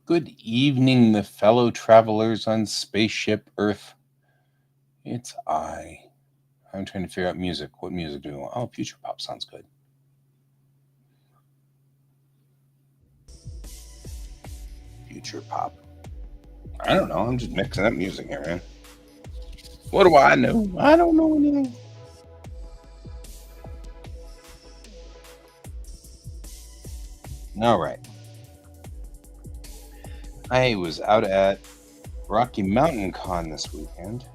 Good evening, the fellow travelers on spaceship Earth. It's I. I'm trying to figure out music. What music do we want? Oh, future pop sounds good. Future pop. I don't know. I'm just mixing up music here, man. What do I know? I don't know anything. All right. I was out at Rocky Mountain Con this weekend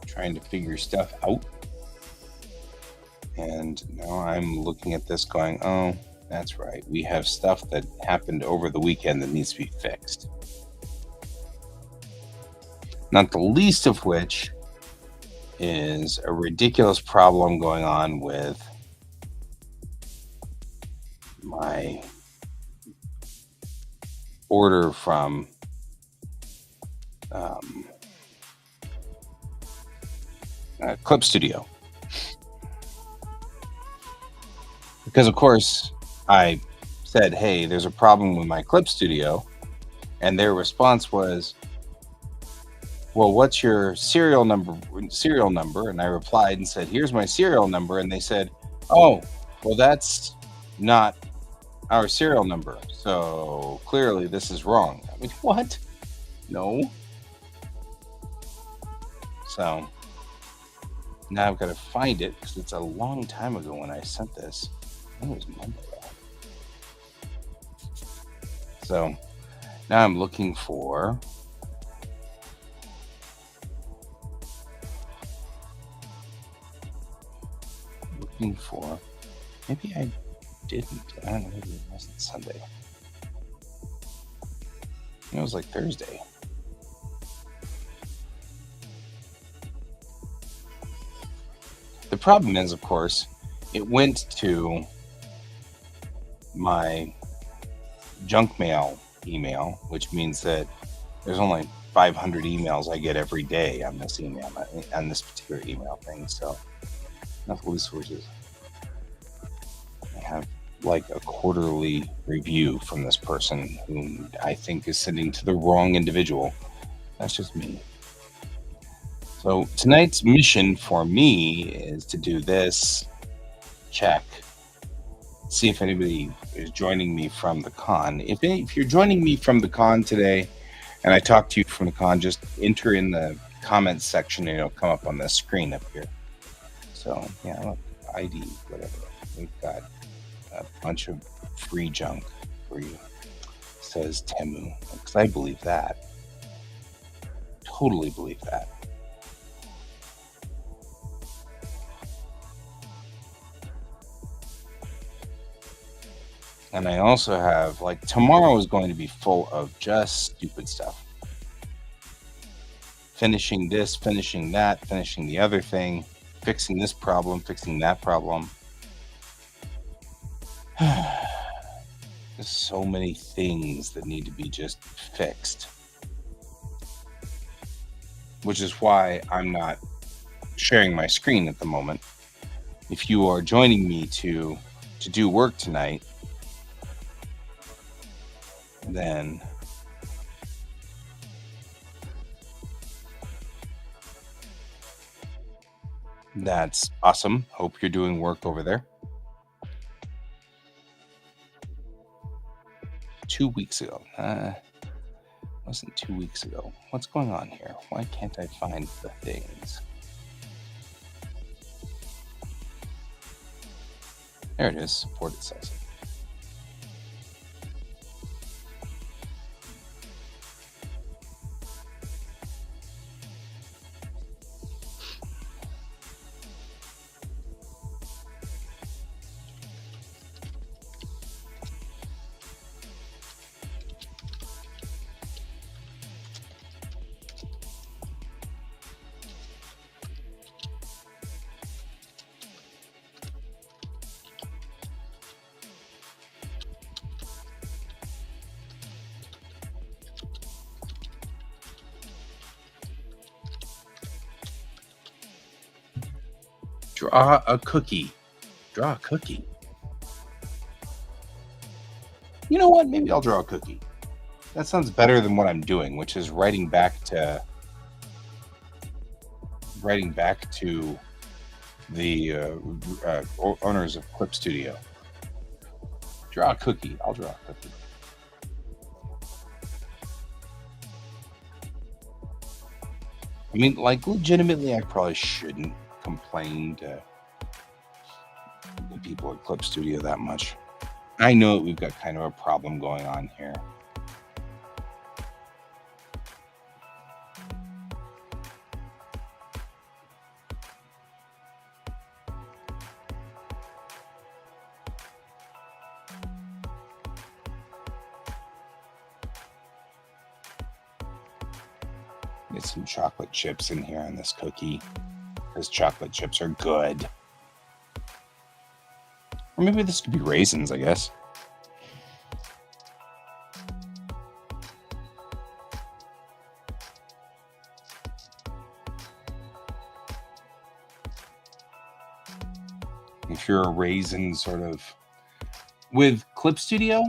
trying to figure stuff out. And now I'm looking at this going, oh, that's right. We have stuff that happened over the weekend that needs to be fixed. Not the least of which is a ridiculous problem going on with my order from Clip Studio. Because, of course, I said, hey, there's a problem with my Clip Studio. And their response was, well, what's your serial number? And I replied and said, here's my serial number. And they said, oh, well, that's not our serial number. So clearly this is wrong. I mean, what? No. So now I've got to find it because it's a long time ago when I sent this. I think it was Monday. So now I'm looking for maybe I didn't. I don't know, maybe it wasn't Sunday. It was like Thursday. The problem is, of course, it went to my junk mail email, which means that there's only 500 emails I get every day on this email, on this particular email thing. So, not the least, which is I have like a quarterly review from this person whom I think is sending to the wrong individual. That's just me. So tonight's mission for me is to do this, check, see if anybody is joining me from the con. If you're joining me from the con today, and I talk to you from the con, just enter in the comments section and it'll come up on the screen up here. So yeah, look, ID, whatever. We've got a bunch of free junk for you. It says Temu, because I believe that. Totally believe that. And I also have, like, tomorrow is going to be full of just stupid stuff. Finishing this, finishing that, finishing the other thing, fixing this problem, fixing that problem. There's so many things that need to be just fixed. Which is why I'm not sharing my screen at the moment. If you are joining me to do work tonight, then that's awesome. Hope you're doing work over there. 2 weeks ago. Wasn't 2 weeks ago. What's going on here? Why can't I find the things? There it is. Support, it says. Draw a cookie. Draw a cookie. You know what? Maybe I'll draw a cookie. That sounds better than what I'm doing, which is writing back to the owners of Clip Studio. Draw a cookie. I'll draw a cookie. I mean, like, legitimately, I probably shouldn't complain to the people at Clip Studio that much. I know that we've got kind of a problem going on here. Get some chocolate chips in here on this cookie, because chocolate chips are good. Or maybe this could be raisins, I guess. If you're a raisin sort of with Clip Studio,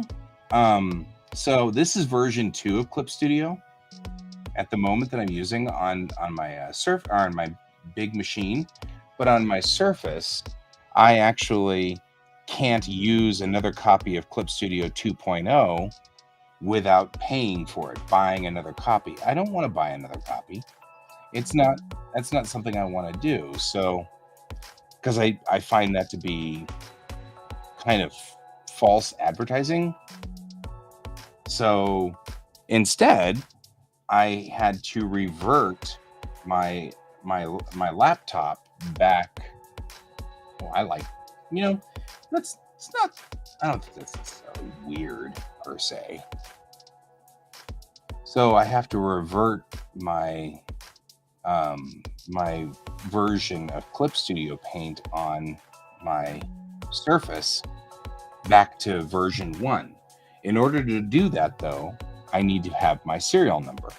so this is version 2 of Clip Studio at the moment that I'm using on my on my big machine, but on my Surface, I actually can't use another copy of Clip Studio 2.0 without paying for it, buying another copy. I don't want to buy another copy. That's not something I want to do. So, because I find that to be kind of false advertising. So instead, I had to revert my laptop back. Well, it's not. I don't think that's necessarily weird per se. So I have to revert my my version of Clip Studio Paint on my Surface back to version 1. In order to do that, though, I need to have my serial number.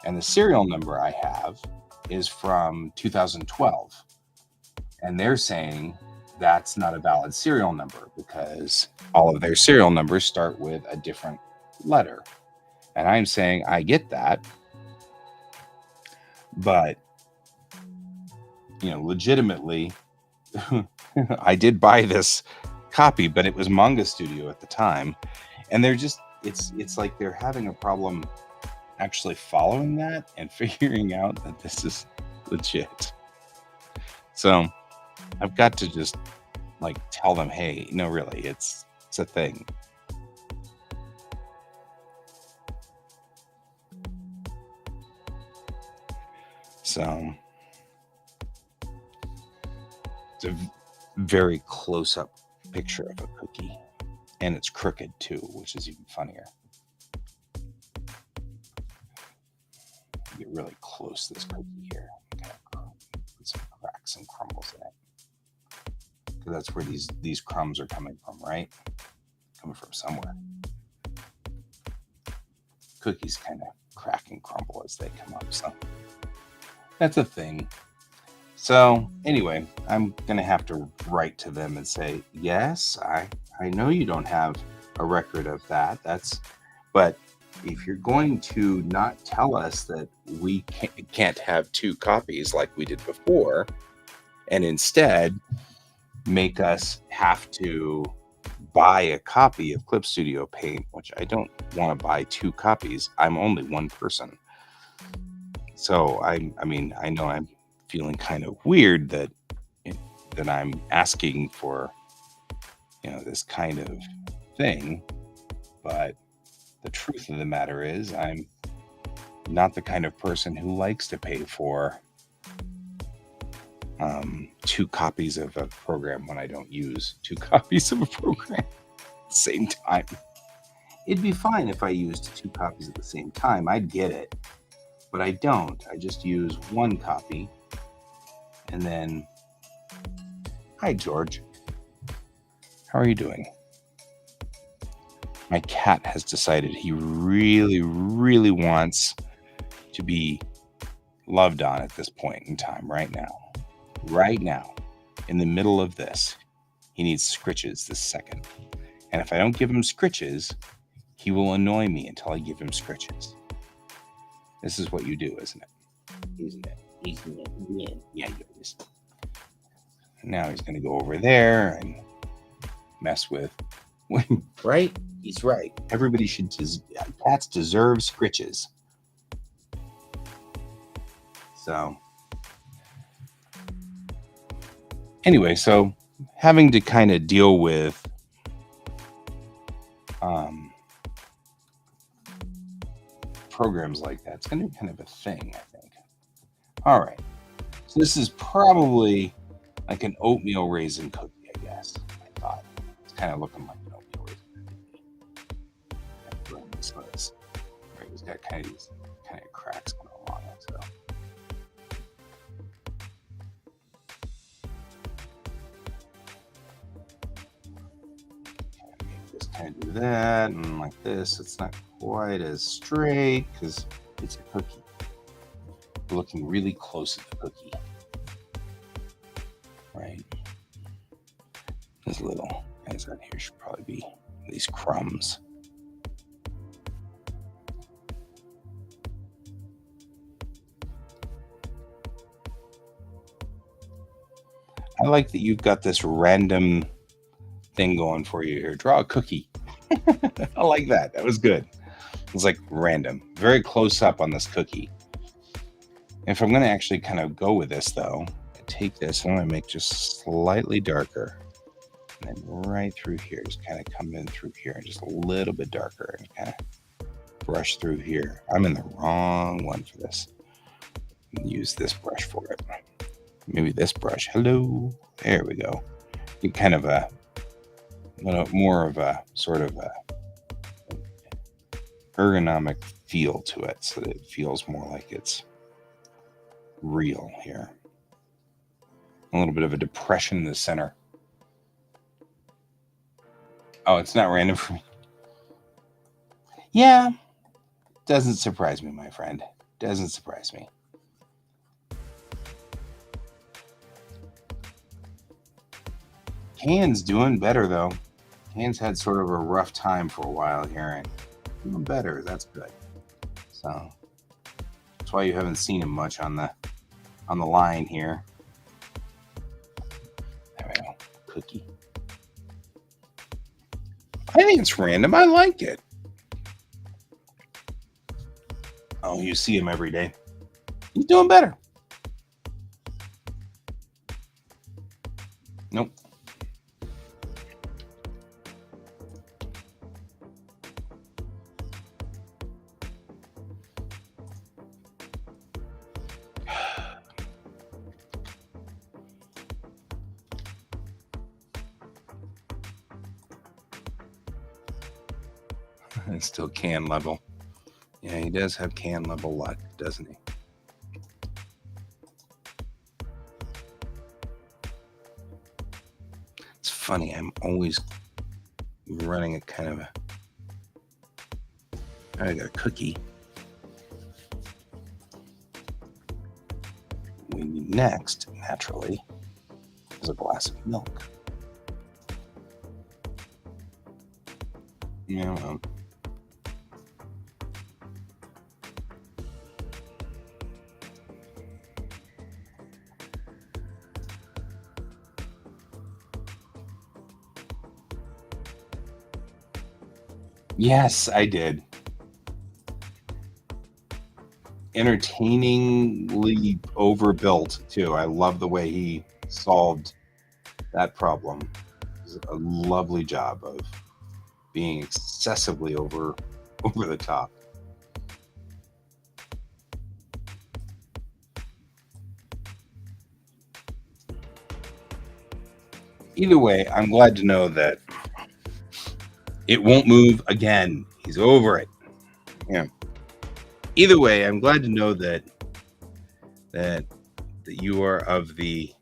And the serial number I have is from 2012. And they're saying that's not a valid serial number because all of their serial numbers start with a different letter. And I'm saying I get that, but legitimately, I did buy this copy, but it was Manga Studio at the time, and they're just it's like they're having a problem actually following that and figuring out that this is legit. So I've got to just like tell them, hey, no, really, it's a thing. So it's a very close-up picture of a cookie, and it's crooked too, which is even funnier. Get really close to this cookie here. Okay, put some cracks and crumbles in it, because that's where these crumbs are coming from, right? Coming from somewhere. Cookies kind of crack and crumble as they come up, so that's a thing. So anyway, I'm gonna have to write to them and say, yes, I know you don't have a record of that. But if you're going to not tell us that we can't have 2 copies like we did before, and instead make us have to buy a copy of Clip Studio Paint, which I don't want to buy 2 copies. I'm only one person. So I know I'm feeling kind of weird that I'm asking for this kind of thing, but the truth of the matter is I'm not the kind of person who likes to pay for 2 copies of a program when I don't use 2 copies of a program at the same time. It'd be fine if I used 2 copies at the same time. I'd get it, but I don't. I just use 1 copy. And then, hi, George. How are you doing? My cat has decided he really, really wants to be loved on at this point in time, right now. Right now, in the middle of this, he needs scritches this second. And if I don't give him scritches, He will annoy me until I give him scritches. This is what you do, isn't it? Isn't it? Isn't it? Yeah, yeah, it is. Now he's going to go over there and mess with. Right? He's right. Everybody should. Cats deserve scritches. So, anyway, so having to kind of deal with programs like that, it's going to be kind of a thing, I think. All right. So this is probably like an oatmeal raisin cookie, I guess. I thought it's kind of looking like an oatmeal raisin cookie. So it's, right, it's got kind of these kind of cracks going along it. So. Just kind of do that, and like this, it's not quite as straight because it's a cookie. We're looking really close at the cookie. Right. This little guys out here should probably be these crumbs. I like that you've got this random thing going for you here. Draw a cookie. I like that. That was good. It's like random. Very close up on this cookie. If I'm going to actually kind of go with this, though, I take this and I'm going to make just slightly darker. And then right through here, just kind of come in through here, just a little bit darker, and kind of brush through here. I'm in the wrong one for this. Use this brush for it. Maybe this brush. Hello. There we go. Get kind of a more of a sort of a ergonomic feel to it, so that it feels more like it's real here. A little bit of a depression in the center. Oh, it's not random for me. Yeah. Doesn't surprise me, my friend. Doesn't surprise me. Can's doing better, though. Can's had sort of a rough time for a while here, and doing better. That's good. So that's why you haven't seen him much on the line here. There we go. Cookie. I think it's random. I like it. Oh, you see him every day. He's doing better. Nope. It's still can level. Yeah, he does have can level luck, doesn't he? It's funny. I'm always running a kind of a. I got a cookie. We need next, naturally, is a glass of milk. Yeah. Yes, I did. Entertainingly overbuilt too. I love the way he solved that problem. It was a lovely job of being excessively over the top. Either way, I'm glad to know that it won't move again. He's over it. Yeah. Either way, I'm glad to know that you are of the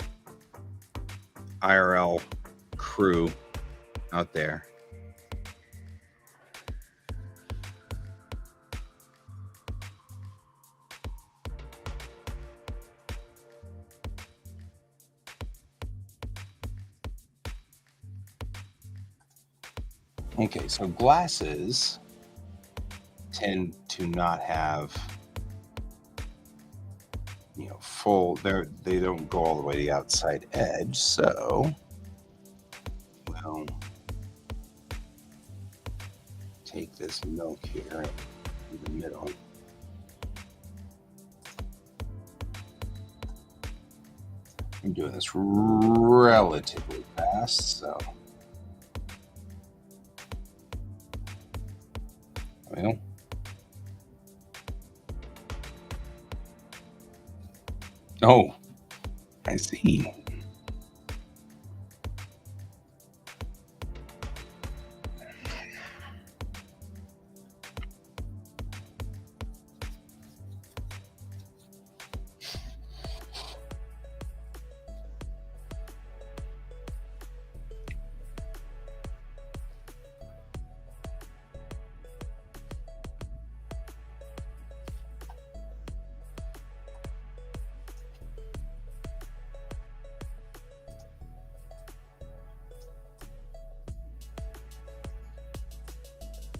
IRL crew out there. Okay, so glasses tend to not have, full. They don't go all the way to the outside edge. So we'll take this milk here in the middle. I'm doing this relatively fast, so well. Oh, I see.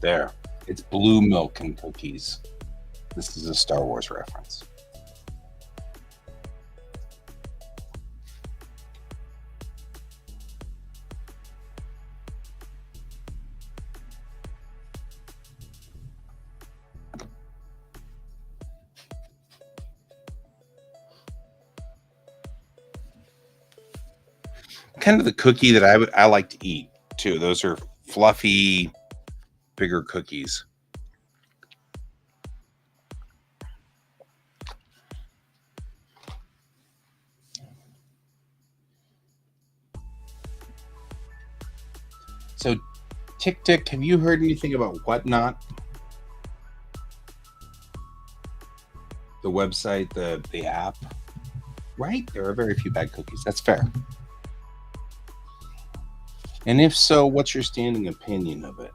There. It's blue milk and cookies. This is a Star Wars reference. Kind of the cookie that I like to eat too. Those are fluffy, bigger cookies. So, Tick Tick, have you heard anything about Whatnot? The website, the app? Right? There are very few bad cookies. That's fair. And if so, what's your standing opinion of it?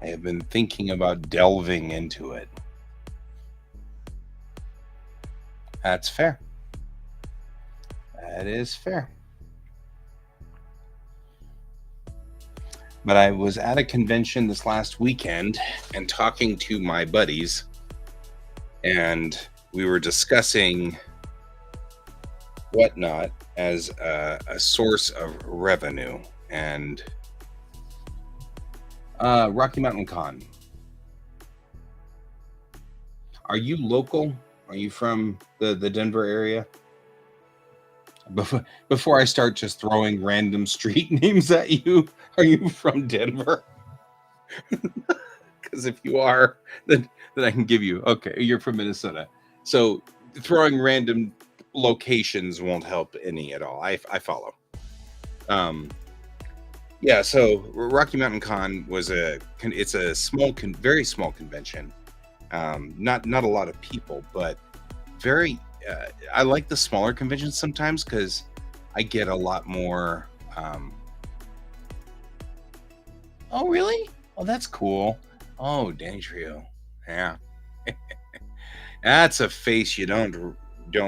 I have been thinking about delving into it. That's fair. That is fair. But I was at a convention this last weekend and talking to my buddies, and we were discussing Whatnot as a source of revenue. And Rocky Mountain Con. Are you local? Are you from the Denver area? Before I start just throwing random street names at you, are you from Denver? Because if you are, then I can give you. Okay, you're from Minnesota. So throwing random locations won't help any at all. I follow. Yeah. So Rocky Mountain Con was it's a small, very small convention. Not a lot of people, but very. I like the smaller conventions sometimes because I get a lot more. Oh, really? Oh, that's cool. Oh, Danny Trio. Yeah. That's a face you don't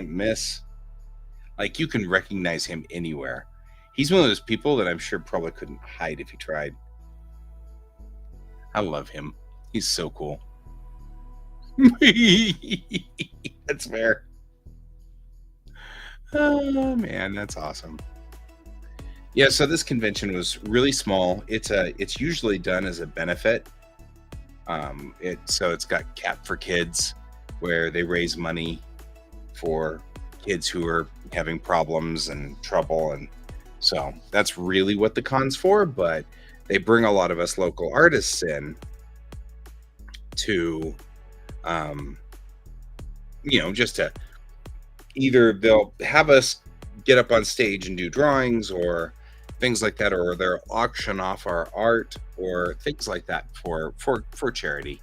miss. Like, you can recognize him anywhere. He's one of those people that I'm sure probably couldn't hide if he tried. I love him. He's so cool. That's fair. Oh man, that's awesome. Yeah, so this convention was really small. It's usually done as a benefit. It's got Cap for Kids, where they raise money for kids who are having problems and trouble, and so that's really what the con's for. But they bring a lot of us local artists in to, just to either they'll have us get up on stage and do drawings or things like that, or they'll auction off our art or things like that for charity.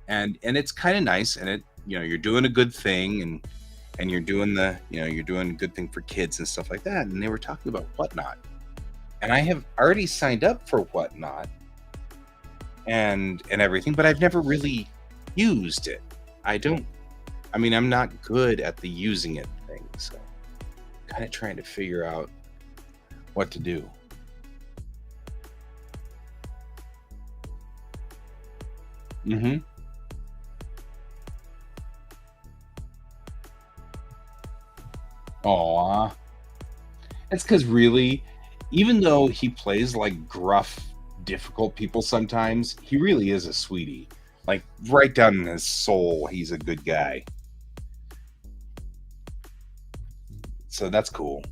And it's kind of nice, and you're doing a good thing, and you're doing you're doing a good thing for kids and stuff like that. And they were talking about Whatnot, and I have already signed up for Whatnot and everything, but I've never really used it. I don't I mean, I'm not good at the using it thing, so kind of trying to figure out what to do. Mm-hmm. Aw. It's because really, even though he plays like gruff, difficult people sometimes, he really is a sweetie. Like right down in his soul, he's a good guy. So that's cool.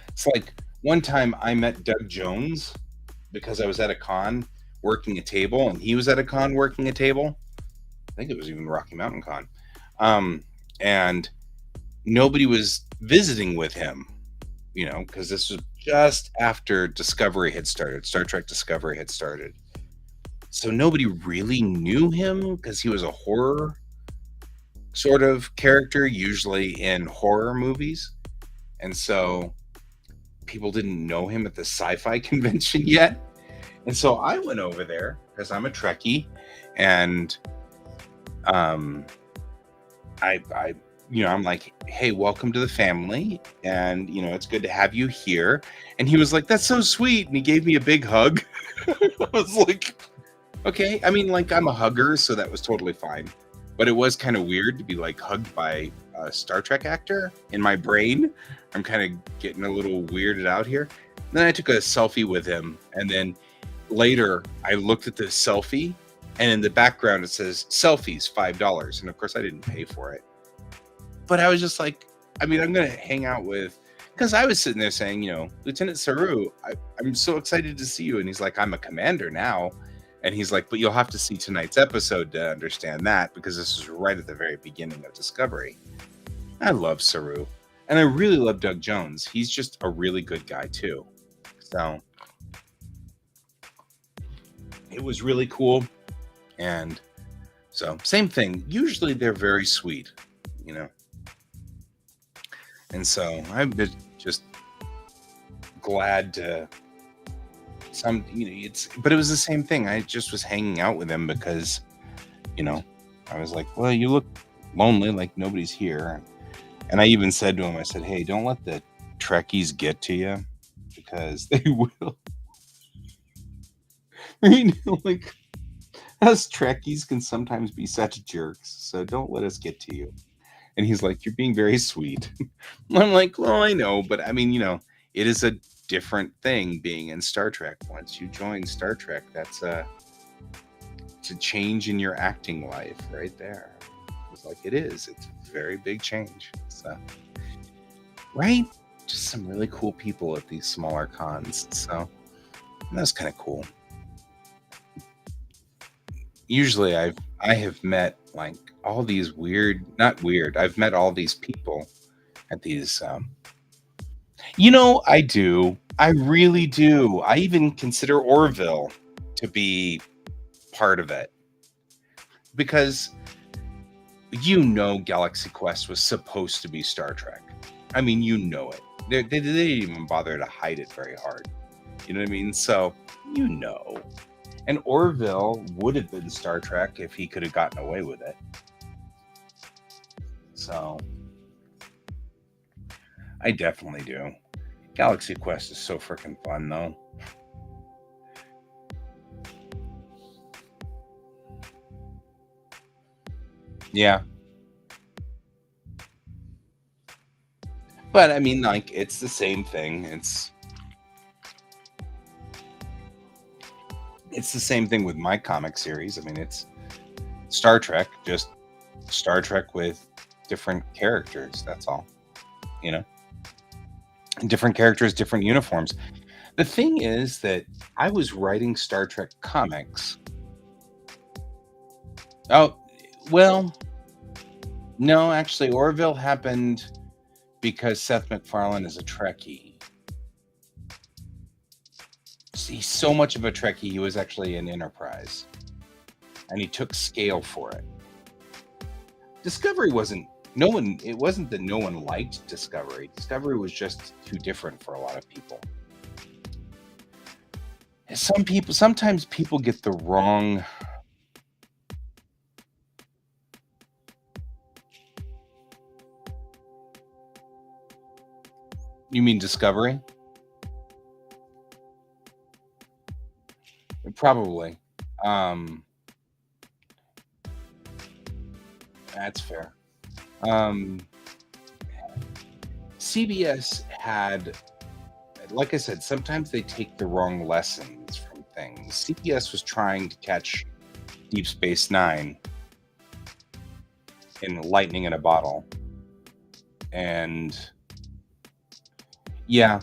It's like one time I met Doug Jones because I was at a con working a table, and he was at a con working a table. I think it was even Rocky Mountain Con. Um, and nobody was visiting with him, because this was just after Discovery had started, Star Trek Discovery had started. So nobody really knew him because he was a horror sort of character, usually in horror movies. And so people didn't know him at the sci-fi convention yet. And so I went over there because I'm a Trekkie, and um, I'm like, hey, welcome to the family, and it's good to have you here. And he was like, that's so sweet, and he gave me a big hug. I was like, okay. I mean, like, I'm a hugger, so that was totally fine. But it was kind of weird to be like hugged by a Star Trek actor in my brain. I'm kind of getting a little weirded out here. And then I took a selfie with him, and then later I looked at the selfie, and in the background it says selfies $5, and of course I didn't pay for it. But I was just like, I mean, I'm gonna hang out with, because I was sitting there saying, Lieutenant Saru, I'm so excited to see you. And he's like, I'm a commander now. And he's like, but you'll have to see tonight's episode to understand that, because this is right at the very beginning of Discovery. I love Saru. And I really love Doug Jones. He's just a really good guy too. So it was really cool. And so same thing. Usually they're very sweet, you know. And so I'm just glad to but it was the same thing. I just was hanging out with him because, I was like, well, you look lonely, like nobody's here. And I even said to him, I said, hey, don't let the Trekkies get to you, because they will. Like, us Trekkies can sometimes be such jerks, so don't let us get to you. And he's like, you're being very sweet. I'm like, well, I know, but I mean, it is a different thing being in Star Trek. Once you join Star Trek, it's a change in your acting life right there. It's like, it's a very big change. So, right? Just some really cool people at these smaller cons. So that's kind of cool. Usually I have met like all these not weird. I've met all these people at these I do. I really do. I even consider Orville to be part of it, because Galaxy Quest was supposed to be Star Trek. I mean, it. They didn't even bother to hide it very hard. You know what I mean? So, And Orville would have been Star Trek if he could have gotten away with it. So, I definitely do. Galaxy Quest is so freaking fun, though. Yeah. But I mean, like, it's the same thing. It's the same thing with my comic series. I mean, it's Star Trek, just Star Trek with different characters. That's all. Different characters, different uniforms. The thing is that I was writing Star Trek comics. Oh, well, no, actually, Orville happened because Seth MacFarlane is a Trekkie. He's so much of a Trekkie, he was actually an Enterprise. And he took scale for it. Discovery it wasn't that no one liked Discovery. Discovery was just too different for a lot of people. Sometimes people get the wrong You mean Discovery? Probably. That's fair. CBS had, like I said, sometimes they take the wrong lessons from things. CBS was trying to catch Deep Space Nine in lightning in a bottle. And yeah,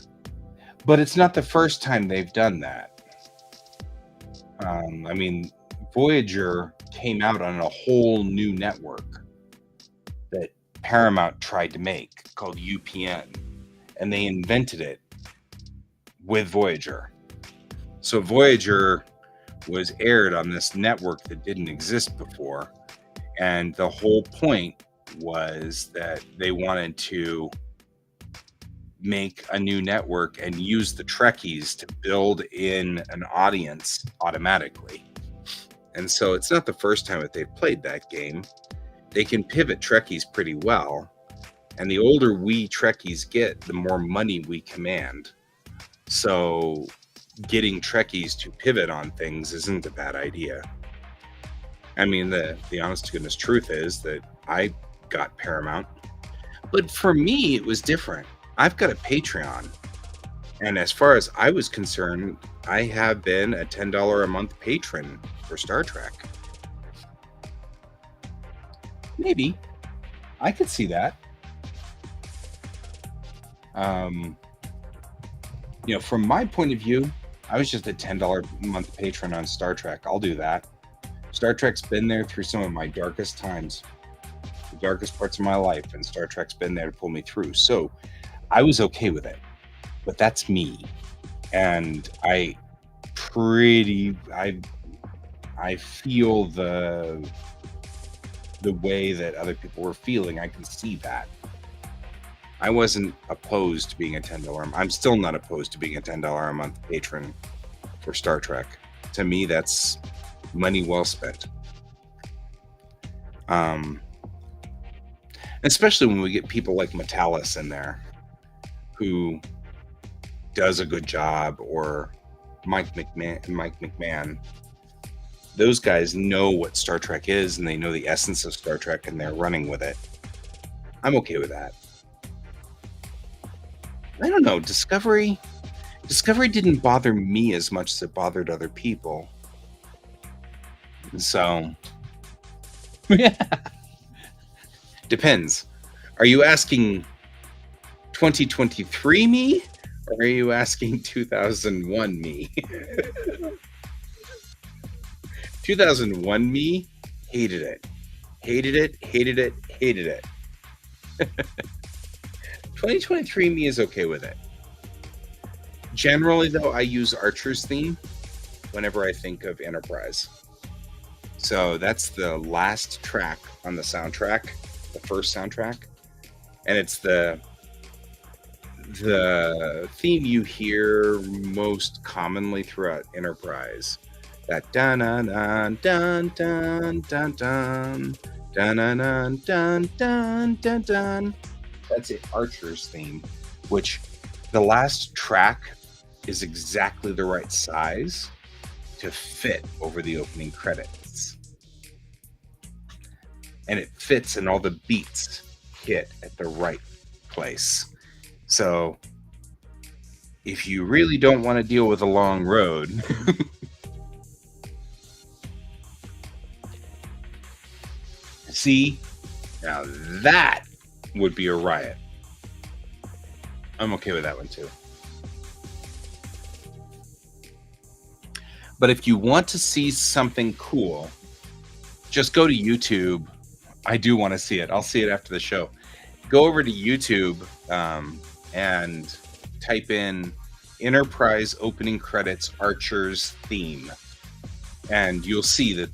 but it's not the first time they've done that. I mean, Voyager came out on a whole new network that Paramount tried to make called UPN, and they invented it with Voyager. So Voyager was aired on this network that didn't exist before, and the whole point was that they wanted to make a new network and use the Trekkies to build in an audience automatically. And so it's not the first time that they've played that game. They can pivot Trekkies pretty well, and the older we Trekkies get, the more money we command. So getting Trekkies to pivot on things isn't a bad idea. I mean, the honest to goodness truth is that I got Paramount, but for me it was different. I've got a Patreon, and as far as I was concerned, I have been a $10 a month patron for Star Trek. Maybe I could see that. From my point of view, I was just a $10 a month patron on Star Trek. I'll do that. Star Trek's been there through some of my darkest times, the darkest parts of my life, and Star Trek's been there to pull me through. So I was okay with it, but that's me. And I feel the way that other people were feeling. I can see that. I wasn't opposed to being a $10. I'm still not opposed to being a $10 a month patron for Star Trek. To me, that's money well spent. Especially when we get people like Metalis in there, who does a good job, or Mike McMahon. Those guys know what Star Trek is, and they know the essence of Star Trek, and they're running with it. I'm okay with that. I don't know. Discovery didn't bother me as much as it bothered other people. So, depends. Are you asking 2023 me, or are you asking 2001 me? 2001 me hated it. Hated it, hated it, hated it. 2023 me is okay with it. Generally, though, I use Archer's theme whenever I think of Enterprise. So that's the last track on the soundtrack, the first soundtrack. And it's the theme you hear most commonly throughout Enterprise. That dun dun dun dun dun dun dun dun dun dun dun dun dun. That's it, Archer's theme, which the last track is exactly the right size to fit over the opening credits. And it fits, and all the beats hit at the right place. So if you really don't want to deal with a long road, see, now that would be a riot. I'm okay with that one too. But if you want to see something cool, just go to YouTube. I do want to see it. I'll see it after the show. Go over to YouTube and type in Enterprise opening credits Archer's theme, and you'll see that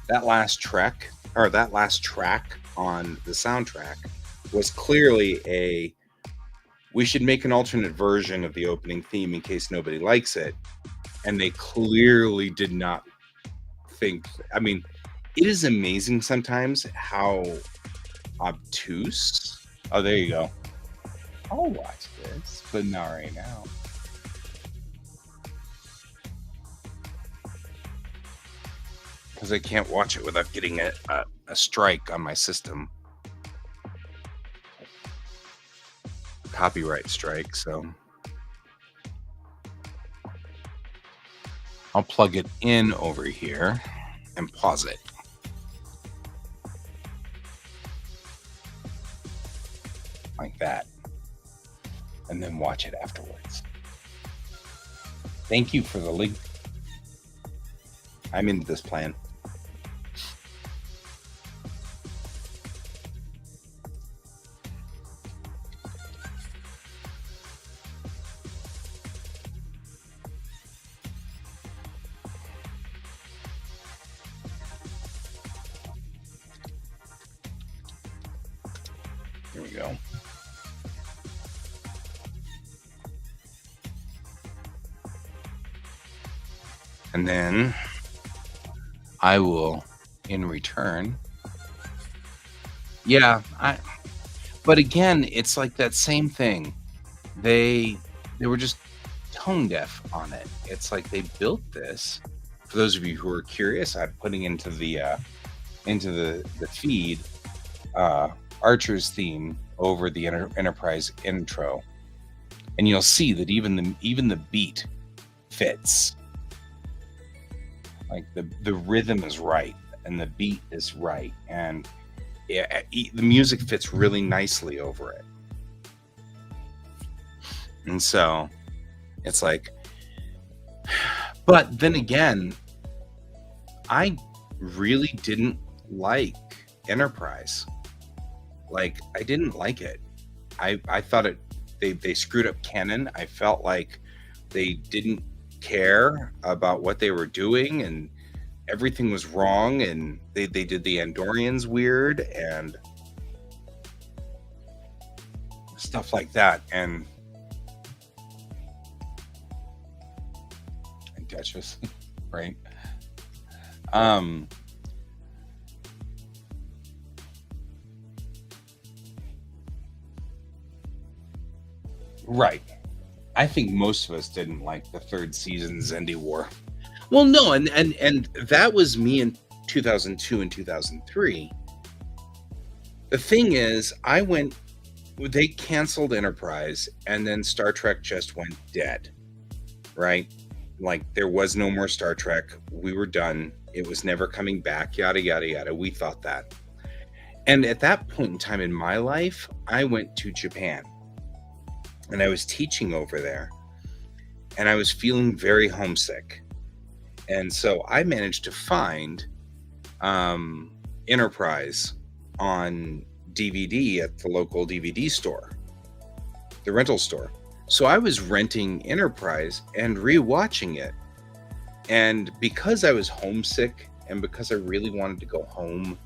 that last track on the soundtrack was clearly we should make an alternate version of the opening theme in case nobody likes it. And they clearly did not think. I mean, it is amazing sometimes how obtuse. Oh, there you go. I'll watch this, but not right now. Because I can't watch it without getting a strike on my system. Copyright strike, so I'll plug it in over here and pause it. Like that. And then watch it afterwards. Thank you for the link. I'm into this plan. Here we go. And then I will, in return, but again, it's like that same thing. They were just tone deaf on it. It's like they built this. For those of you who are curious, I'm putting into the feed Archer's theme over the Enterprise intro, and you'll see that even the beat fits. Like the rhythm is right and the beat is right, and the music fits really nicely over it. And so it's like, but then again, I really didn't like Enterprise. Like, I didn't like it. I thought they screwed up canon. I felt like they didn't care about what they were doing, and everything was wrong, and they did the Andorians weird and stuff like that. And Duchess, right? Right. I think most of us didn't like the third season's Xindi War. Well, no, and that was me in 2002 and 2003. The thing is, they canceled Enterprise, and then Star Trek just went dead, right? Like, there was no more Star Trek. We were done. It was never coming back, yada, yada, yada. We thought that. And at that point in time in my life, I went to Japan, and I was teaching over there, and I was feeling very homesick. And so I managed to find Enterprise on DVD at the local DVD store, the rental store. So I was renting Enterprise and rewatching it. And because I was homesick and because I really wanted to go home,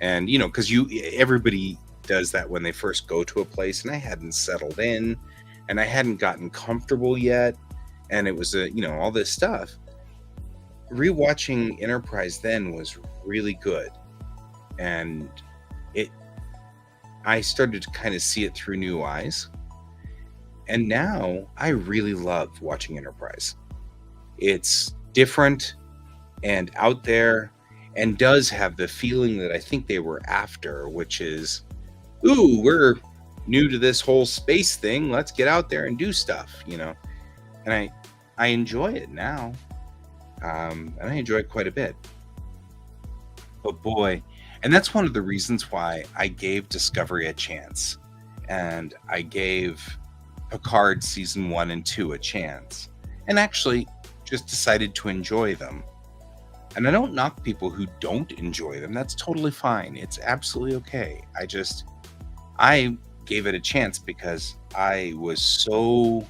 and because everybody does that when they first go to a place, and I hadn't settled in and I hadn't gotten comfortable yet, and it was all this stuff. Rewatching Enterprise then was really good, and I started to kind of see it through new eyes, and now I really love watching Enterprise. It's different and out there, and does have the feeling that I think they were after, which is, ooh, we're new to this whole space thing, let's get out there and do stuff, and I enjoy it now. And I enjoy it quite a bit. But boy, and that's one of the reasons why I gave Discovery a chance, and I gave Picard season 1 and 2 a chance, and actually just decided to enjoy them. And I don't knock people who don't enjoy them. That's totally fine. It's absolutely okay. I gave it a chance because I was so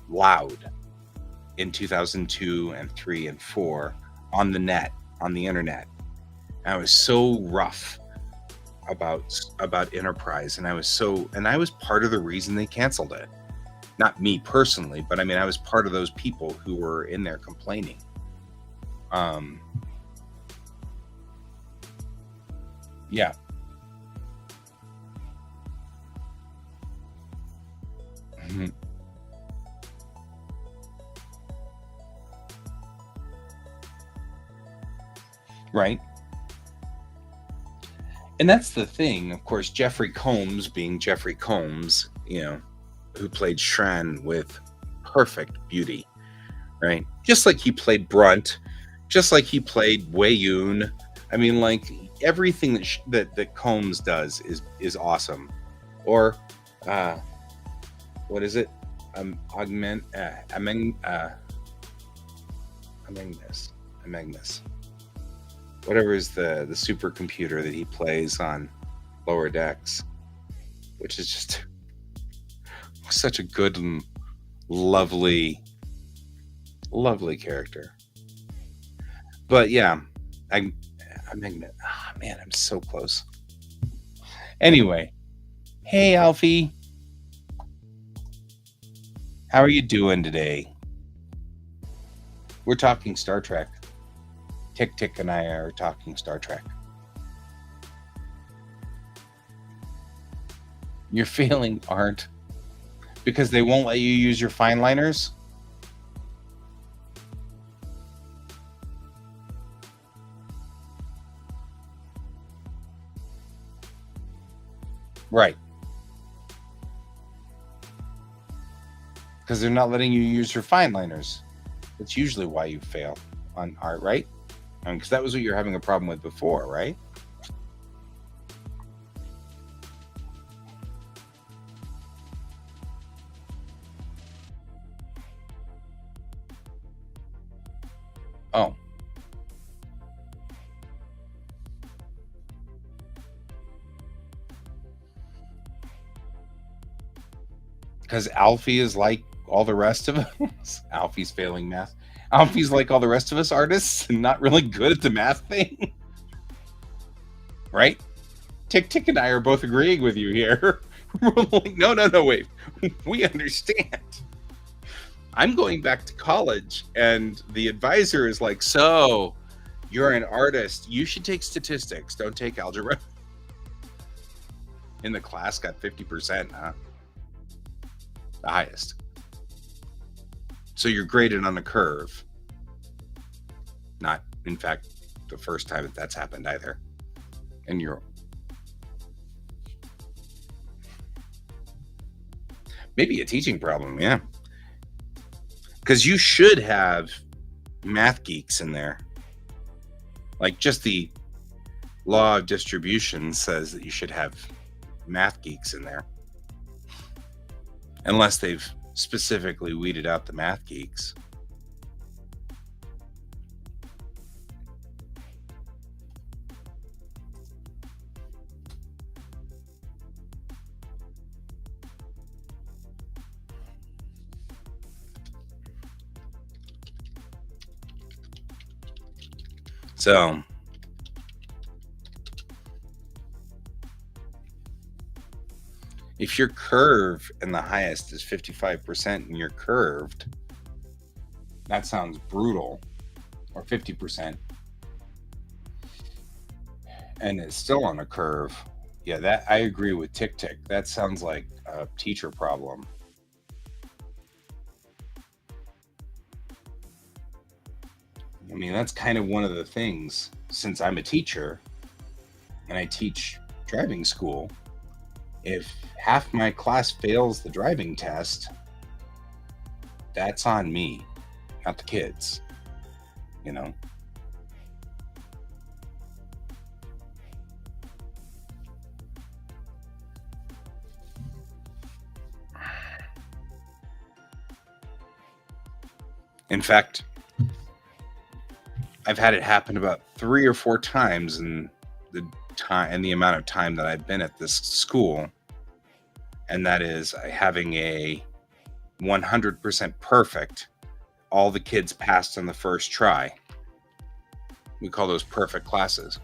loud in 2002 and 3 and 4 on the net, on the internet. I was so rough about Enterprise, and I was part of the reason they canceled it. Not me personally, but I was part of those people who were in there complaining. Yeah. Mhm. Right. And that's the thing, of course, Jeffrey Combs being Jeffrey Combs, who played Shran with perfect beauty, right? Just like he played Brunt, just like he played Wei Yun. I mean, like everything that Combs does is awesome. Or what is it? Amangnus. Whatever is the supercomputer that he plays on Lower Decks, which is just such a good and lovely character. But yeah, I'm Magnet. Ah, man, I'm so close. Anyway, hey Alfie, how are you doing today? We're talking Star Trek. Tick Tick and I are talking Star Trek. You're failing art because they won't let you use your fine liners? Right. Because they're not letting you use your fine liners. That's usually why you fail on art, right? I mean, because that was what you were having a problem with before, right? Oh. Because Alfie is like all the rest of us. Alfie's failing math. Alfie's like all the rest of us artists and not really good at the math thing. Right? Tick Tick and I are both agreeing with you here. We're like, no, wait. We understand. I'm going back to college, and the advisor is like, so you're an artist. You should take statistics. Don't take algebra. In the class, got 50%, huh? The highest. So you're graded on a curve. Not, in fact, the first time that's happened either. And you're maybe a teaching problem, yeah. Because you should have math geeks in there. Like, just the law of distribution says that you should have math geeks in there. Unless they've specifically weeded out the math geeks. So, if your curve and the highest is 55% and you're curved, that sounds brutal. Or 50%. And it's still on a curve. Yeah, that I agree with Tick Tick. That sounds like a teacher problem. I mean, that's kind of one of the things, since I'm a teacher and I teach driving school, if half my class fails the driving test, that's on me, not the kids, you know? In fact, I've had it happen about 3 or 4 times in the amount of time that I've been at this school, and that is having a 100% perfect. All the kids passed on the first try. We call those perfect classes.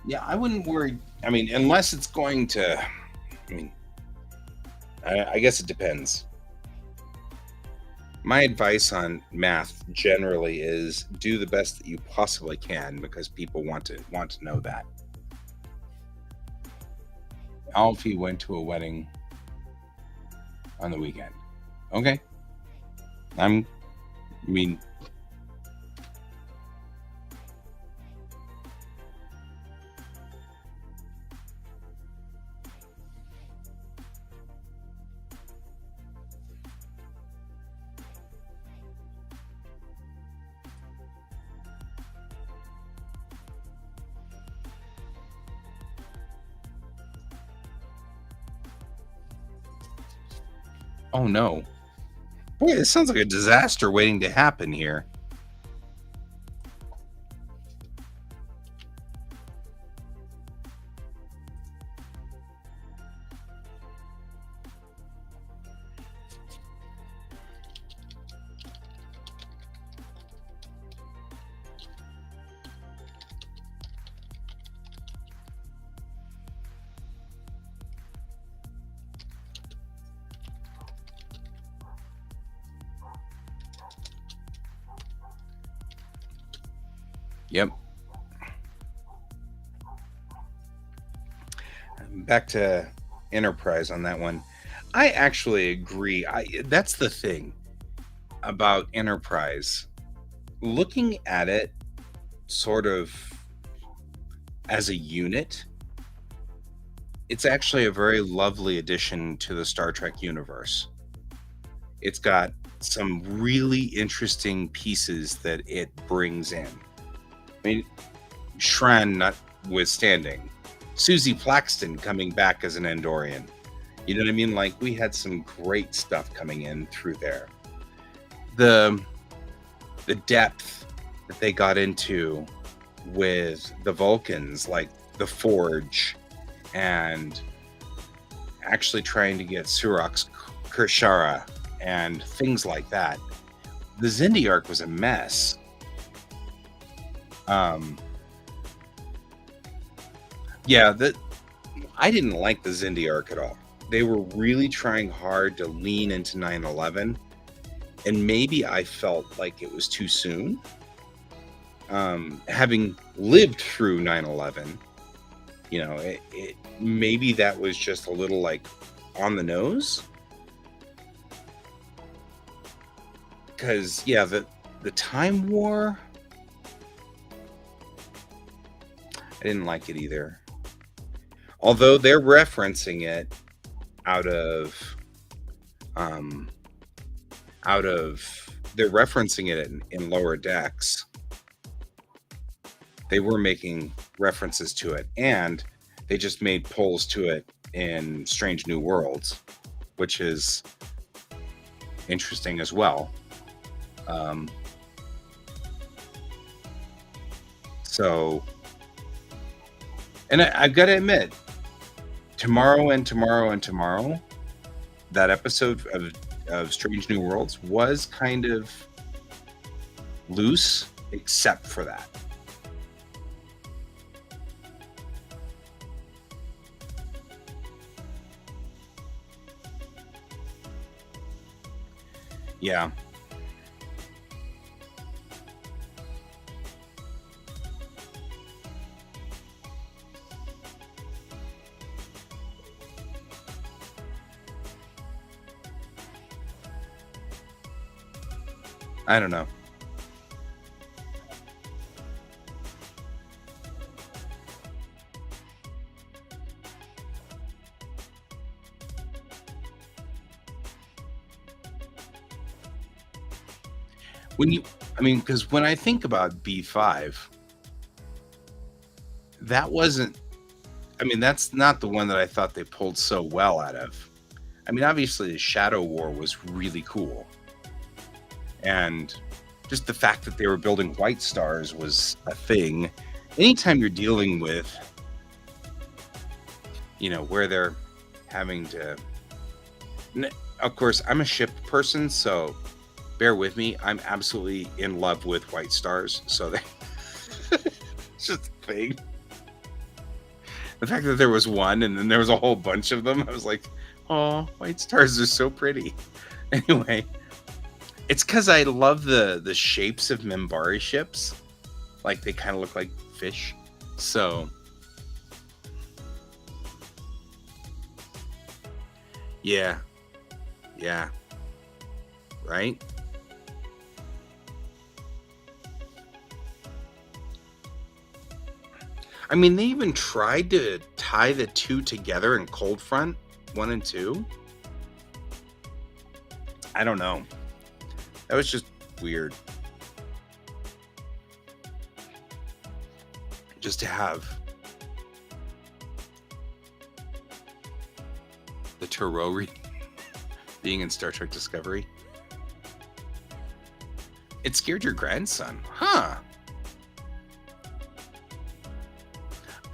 Yeah, I wouldn't worry. I mean, unless it's going to. I mean, I guess it depends. My advice on math generally is do the best that you possibly can because people want to know that. Alfie went to a wedding on the weekend. Okay, I mean, oh no, boy, it sounds like a disaster waiting to happen here. Yep. Back to Enterprise on that one. I actually agree. That's the thing about Enterprise. Looking at it sort of as a unit, it's actually a very lovely addition to the Star Trek universe. It's got some really interesting pieces that it brings in. I mean, Shran notwithstanding, Susie Plaxton coming back as an Andorian. You know what I mean? Like, we had some great stuff coming in through there. The depth that they got into with the Vulcans, like the Forge, and actually trying to get Surak's Kershara and things like that. The Xindi arc was a mess. Yeah, I didn't like the Xindi arc at all. They were really trying hard to lean into 9/11, and maybe I felt like it was too soon. Having lived through 9/11, you know, it maybe that was just a little like on the nose. Because yeah, the Time War, I didn't like it either. Although they're referencing it out of they're referencing it in Lower Decks. They were making references to it, and they just made polls to it in Strange New Worlds, which is interesting as well. So, and I've got to admit, tomorrow, that episode of Strange New Worlds was kind of loose, except for that. Yeah. I don't know. Because when I think about B5, that wasn't, that's not the one that I thought they pulled so well out of. Obviously, the Shadow War was really cool. And just the fact that they were building White Stars was a thing. Anytime you're dealing with, where they're having to. Of course, I'm a ship person, so bear with me. I'm absolutely in love with White Stars, so it's just a thing. The fact that there was one and then there was a whole bunch of them, I was like, oh, white stars are so pretty. Anyway, it's because I love the shapes of Minbari ships. Like, they kind of look like fish. So, yeah. Yeah. Right? I mean, they even tried to tie the two together in Cold Front 1 and 2. I don't know. That was just weird. Just to have the Toro being in Star Trek Discovery. It scared your grandson. Huh.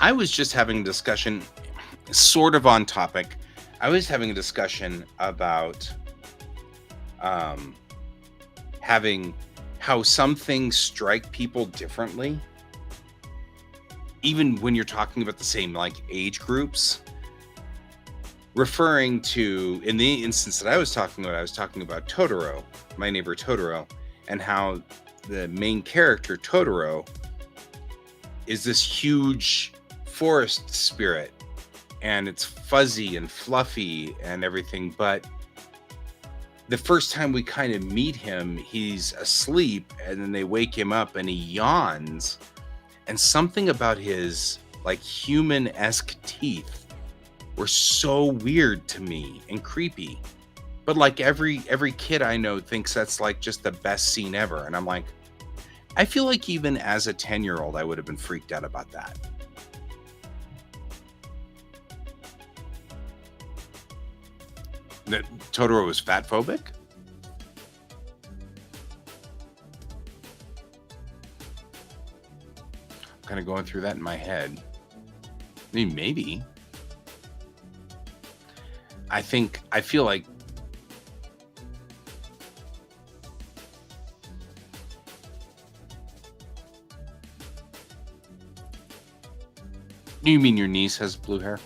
I was just having a discussion, sort of on topic. I was having a discussion about having how some things strike people differently, even when you're talking about the same like age groups. Referring to, in the instance that I was talking about Totoro, My Neighbor Totoro, and how the main character Totoro is this huge forest spirit, and it's fuzzy and fluffy and everything, but the first time we kind of meet him, he's asleep, and then they wake him up and he yawns, and something about his like human-esque teeth were so weird to me and creepy. But like every kid I know thinks that's like just the best scene ever, and I'm like, I feel like even as a 10-year-old I would have been freaked out about that. That Totoro was fat phobic? I'm kind of going through that in my head. I mean, maybe. I feel like you mean your niece has blue hair?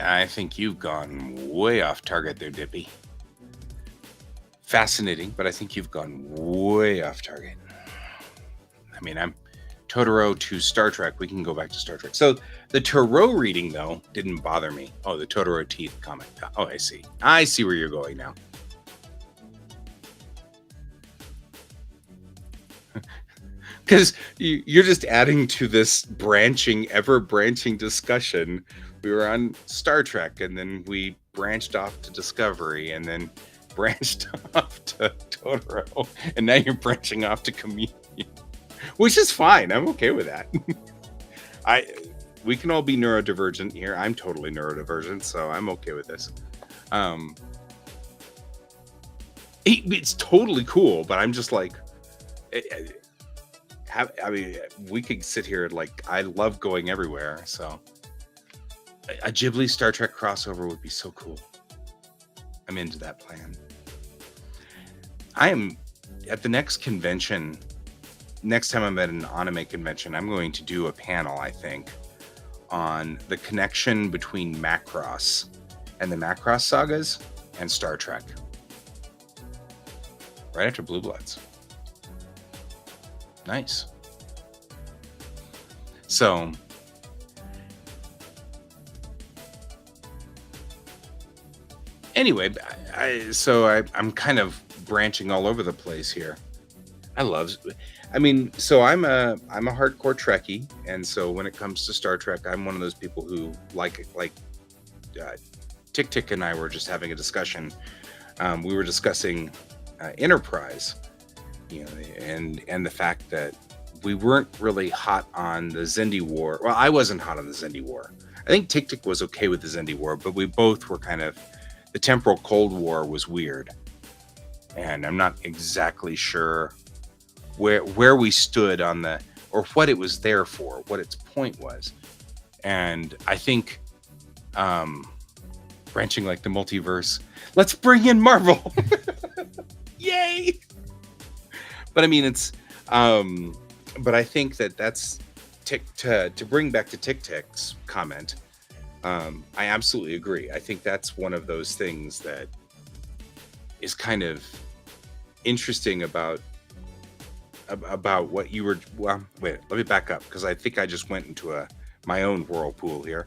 I think you've gone way off target there, Dippy. Fascinating, but I think you've gone way off target. I mean, I'm Totoro to Star Trek. We can go back to Star Trek. So the Toro reading, though, didn't bother me. Oh, the Totoro teeth comic. Oh, I see. I see where you're going now. Because you're just adding to this ever-branching discussion. We were on Star Trek, and then we branched off to Discovery, and then branched off to Totoro, and now you're branching off to Community, which is fine. I'm okay with that. We can all be neurodivergent here. I'm totally neurodivergent, so I'm okay with this. It's totally cool, but I'm just like, I mean, we could sit here like, I love going everywhere, so a Ghibli Star Trek crossover would be so cool. I'm into that plan. I am at the next convention. Next time I'm at an anime convention, I'm going to do a panel, I think, on the connection between Macross and the Macross sagas and Star Trek. Right after Blue Bloods. Nice. So, anyway, I'm kind of branching all over the place here. I'm a hardcore Trekkie, and so when it comes to Star Trek, I'm one of those people who like Tick Tick and I were just having a discussion. We were discussing Enterprise, and the fact that we weren't really hot on the Xindi War. Well, I wasn't hot on the Xindi War. I think Tick Tick was okay with the Xindi War, but we both were kind of, the temporal Cold War was weird, and I'm not exactly sure where we stood on or what it was there for, what its point was. And I think branching like the multiverse, let's bring in Marvel. Yay. But I mean, um, but I think that's to bring back to Tic Tic's comment. I absolutely agree. I think that's one of those things that is kind of interesting about what you were. Well, wait, let me back up because I think I just went into my own whirlpool here.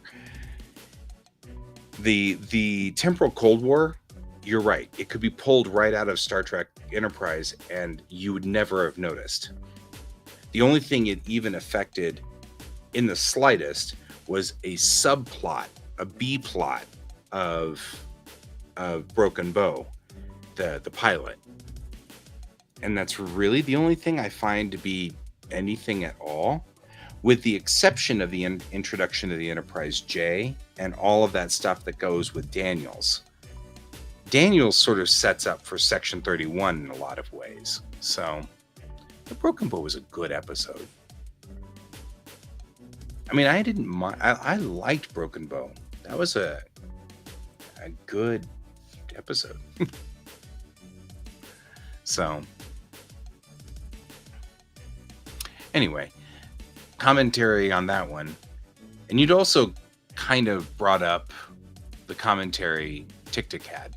The temporal Cold War, you're right. It could be pulled right out of Star Trek Enterprise, and you would never have noticed. The only thing it even affected in the slightest was a subplot, a B plot of Broken Bow, the pilot. And that's really the only thing I find to be anything at all, with the exception of the introduction of the Enterprise J and all of that stuff that goes with Daniels. Daniels sort of sets up for Section 31 in a lot of ways. So, the Broken Bow was a good episode. I mean, I didn't mind. I liked Broken Bow. That was a good episode. So, anyway, commentary on that one. And you'd also kind of brought up the commentary, Tic Tic had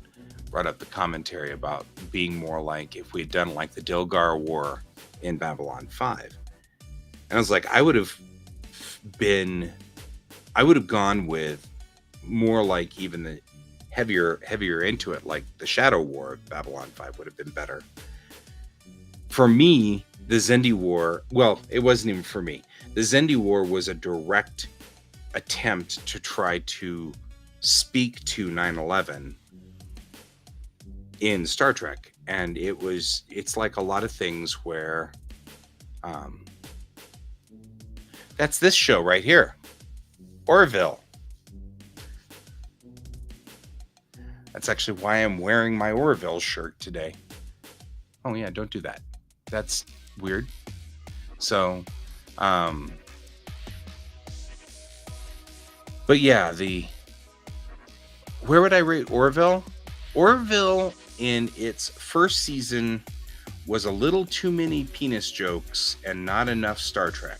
brought up the commentary about being more like if we had done like the Dilgar War in Babylon 5. And I was like, I would have gone with more like even the heavier into it, like the Shadow War of Babylon 5 would have been better. For me, the Xindi War, well, it wasn't even for me. The Xindi War was a direct attempt to try to speak to 9/11 in Star Trek. And it's like a lot of things where that's this show right here, Orville. That's actually why I'm wearing my Orville shirt today. Oh yeah, don't do that. That's weird. So, but yeah, where would I rate Orville? Orville in its first season was a little too many penis jokes and not enough Star Trek.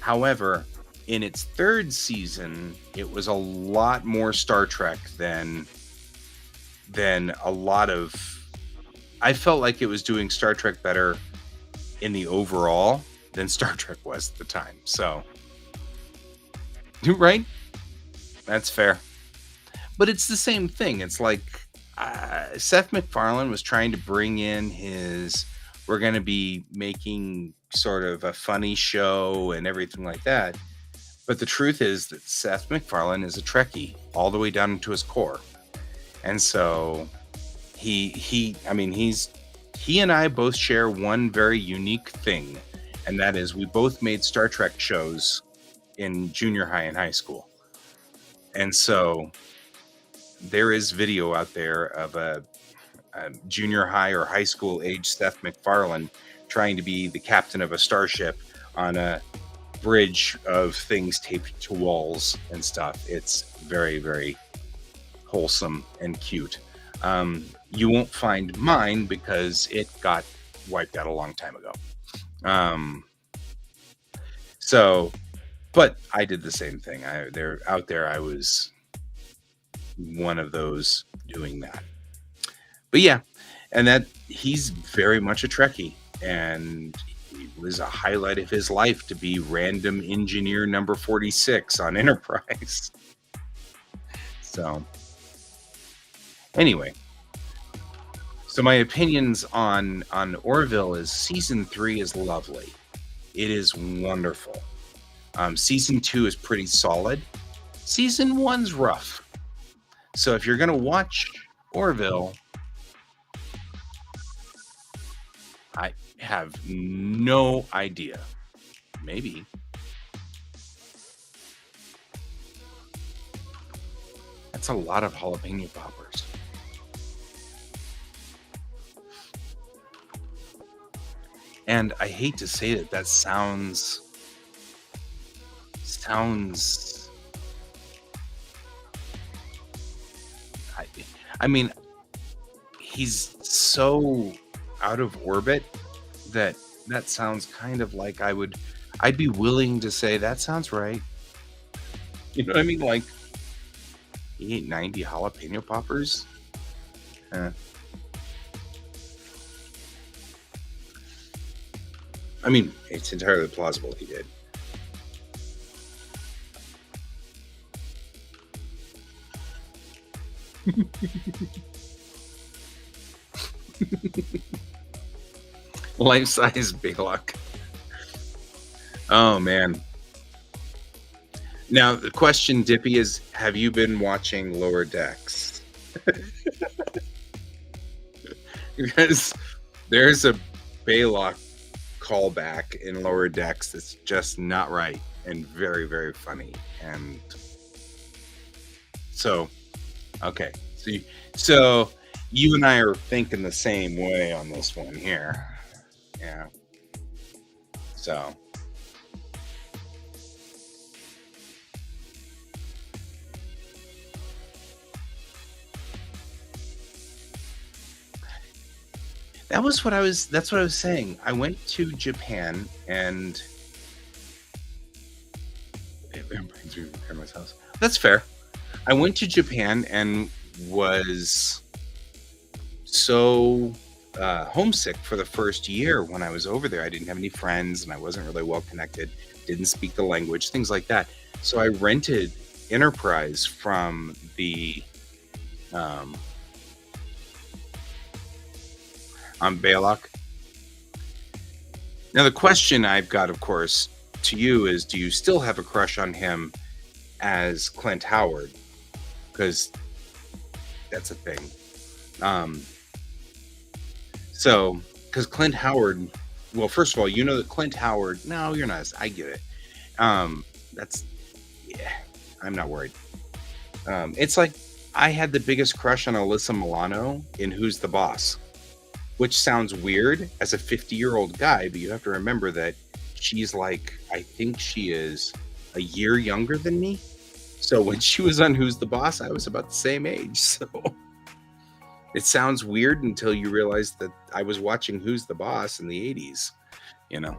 However, in its third season, it was a lot more Star Trek than a lot of. I felt like it was doing Star Trek better in the overall than Star Trek was at the time. So, right? That's fair. But it's the same thing. It's like Seth MacFarlane was trying to bring in we're going to be making sort of a funny show and everything like that. But the truth is that Seth MacFarlane is a Trekkie all the way down to his core. And so he and I both share one very unique thing, and that is we both made Star Trek shows in junior high and high school. And so there is video out there of a junior high or high school age Seth MacFarlane trying to be the captain of a starship on a bridge of things taped to walls and stuff. It's very, very wholesome and cute. You won't find mine because it got wiped out a long time ago. But I did the same thing. I was one of those doing that. But yeah, and that he's very much a Trekkie, and it was a highlight of his life to be random engineer number 46 on Enterprise. So anyway, so my opinions on Orville is season 3 is lovely. It is wonderful. Season 2 is pretty solid. Season 1's rough. So if you're going to watch Orville, I have no idea. Maybe. That's a lot of jalapeno poppers. And I hate to say that sounds I mean, he's so out of orbit that that sounds kind of like I'd be willing to say that sounds right. You know what I mean? Like, he ate 90 jalapeno poppers? Uh, I mean, it's entirely plausible he did. Life-size Baylock. Oh, man. Now, the question, Dippy, is have you been watching Lower Decks? Because there's a Baylock callback in Lower Decks that's just not right and very, very funny. And so, okay. So you and I are thinking the same way on this one here. Yeah. So. That's what I was saying. I went to Japan and it brings me to grandma's house. That's fair. I went to Japan and was so homesick for the first year when I was over there. I didn't have any friends and I wasn't really well connected, didn't speak the language, things like that. So I rented Enterprise from the on Baylock. Now, the question I've got, of course, to you is, do you still have a crush on him as Clint Howard? Because that's a thing. So, because Clint Howard, well, first of all, you know that Clint Howard, no, you're not. I get it. That's, yeah, I'm not worried. It's like I had the biggest crush on Alyssa Milano in Who's the Boss, which sounds weird as a 50-year-old guy, but you have to remember that she's like, I think she is a year younger than me. So when she was on Who's the Boss, I was about the same age. So it sounds weird until you realize that I was watching Who's the Boss in the 80s, you know.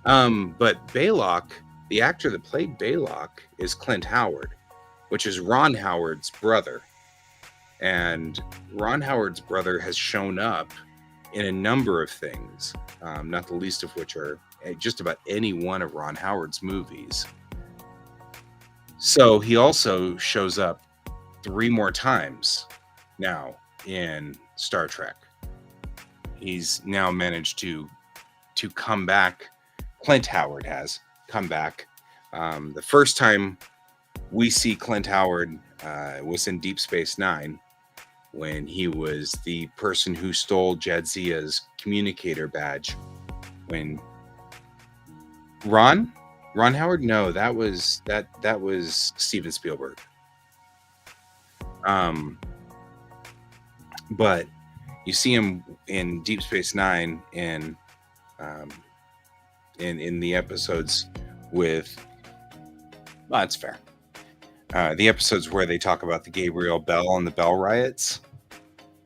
But Baylock, the actor that played Baylock, is Clint Howard, which is Ron Howard's brother. And Ron Howard's brother has shown up in a number of things, not the least of which are just about any one of Ron Howard's movies. So he also shows up 3 more times now in Star Trek. He's now managed to come back. Clint Howard has come back. The first time we see Clint Howard was in Deep Space Nine, when he was the person who stole Jadzia's communicator badge. When Ron Howard? No, that was Steven Spielberg. But you see him in Deep Space Nine in the episodes with. Well, that's fair. The episodes where they talk about the Gabriel Bell and the Bell riots,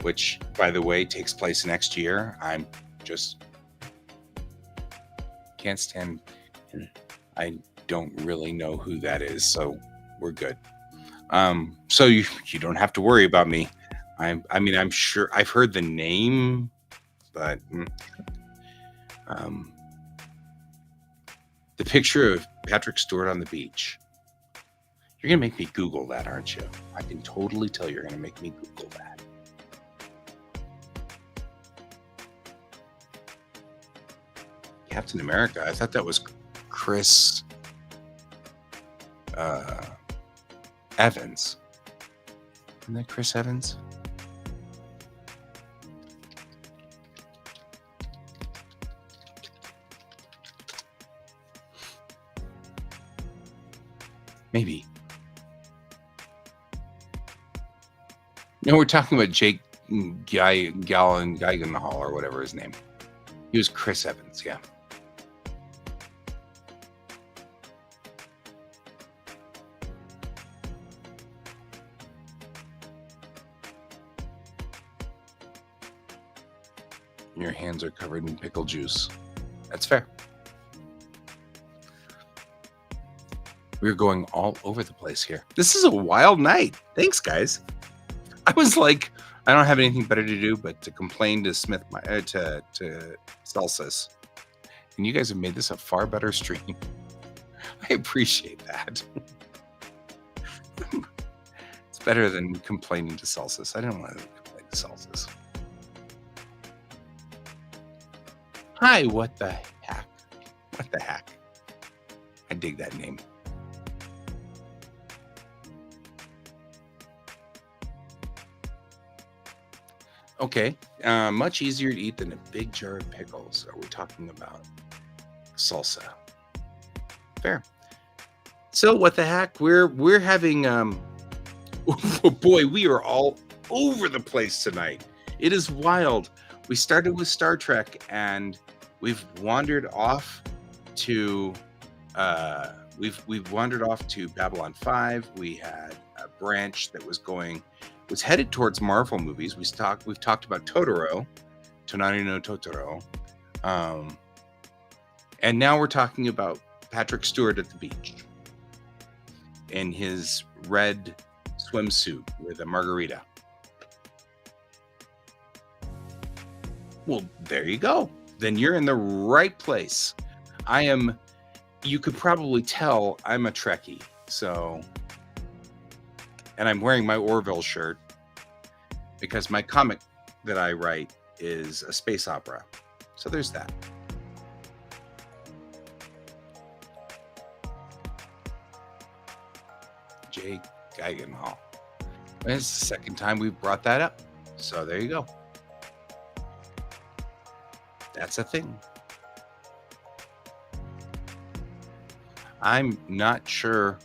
which, by the way, takes place next year. I'm just can't stand. I don't really know who that is, so we're good. So you don't have to worry about me. I mean, I'm sure I've heard the name, but the picture of Patrick Stewart on the beach. You're going to make me Google that, aren't you? I can totally tell you're going to make me Google that. Captain America. I thought that was Chris Evans. Isn't that Chris Evans? Maybe. No, we're talking about Jake Gyllenhaal or whatever his name. He was Chris Evans, yeah. Your hands are covered in pickle juice. That's fair. We're going all over the place here. This is a wild night. Thanks, guys. I was like, I don't have anything better to do but to complain to to Celsius. And you guys have made this a far better stream. I appreciate that. It's better than complaining to Celsius. I don't want to complain to Celsius. Hi, what the heck? What the heck? I dig that name. Okay, much easier to eat than a big jar of pickles. Are we talking about salsa? Fair. So what the heck? We're having oh boy, we are all over the place tonight. It is wild. We started with Star Trek and we've wandered off to we've wandered off to Babylon 5. We had a branch that was headed towards Marvel movies. We've talked about Totoro, Tonari no Totoro. And now we're talking about Patrick Stewart at the beach in his red swimsuit with a margarita. Well, there you go. Then you're in the right place. You could probably tell I'm a Trekkie. So, and I'm wearing my Orville shirt because my comic that I write is a space opera. So there's that. Jake Geigenhall. It's the second time we've brought that up. So there you go. That's a thing. I'm not sure.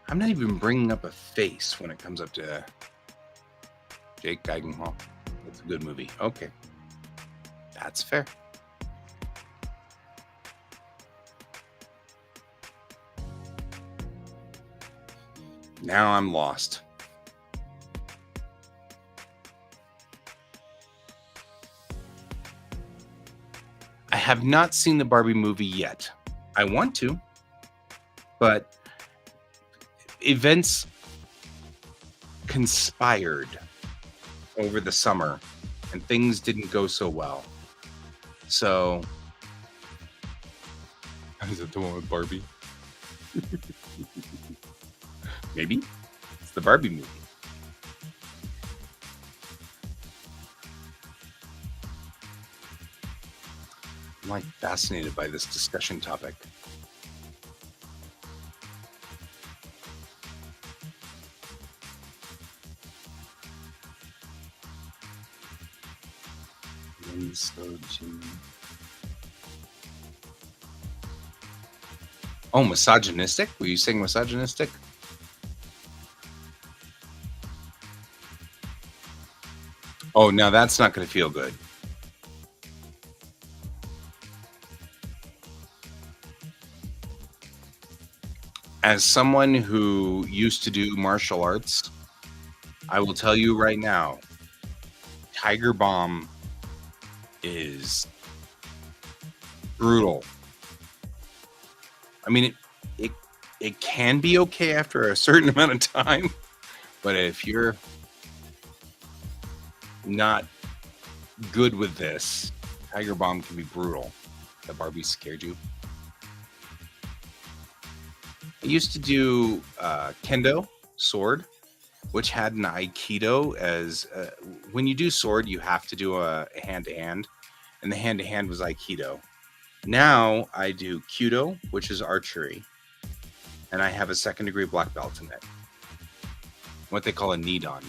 I'm not even bringing up a face when it comes up to Jake Geigenhall. It's a good movie. Okay. That's fair. Now I'm lost. I have not seen the Barbie movie yet. I want to, but events conspired over the summer and things didn't go so well. So, is it the one with Barbie? Maybe it's the Barbie movie. I'm like fascinated by this discussion topic. Oh, misogynistic? Were you saying misogynistic? Oh, now that's not going to feel good. As someone who used to do martial arts, I will tell you right now, Tiger Bomb is brutal. I mean, it can be okay after a certain amount of time, but if you're not good with this, Tiger Bomb can be brutal. The Barbie scared you. I used to do kendo, sword, which had an aikido as when you do sword, you have to do a hand-to-hand, and the hand-to-hand was aikido. Now I do kyudo, which is archery, and I have a second-degree black belt in it. What they call a nidan.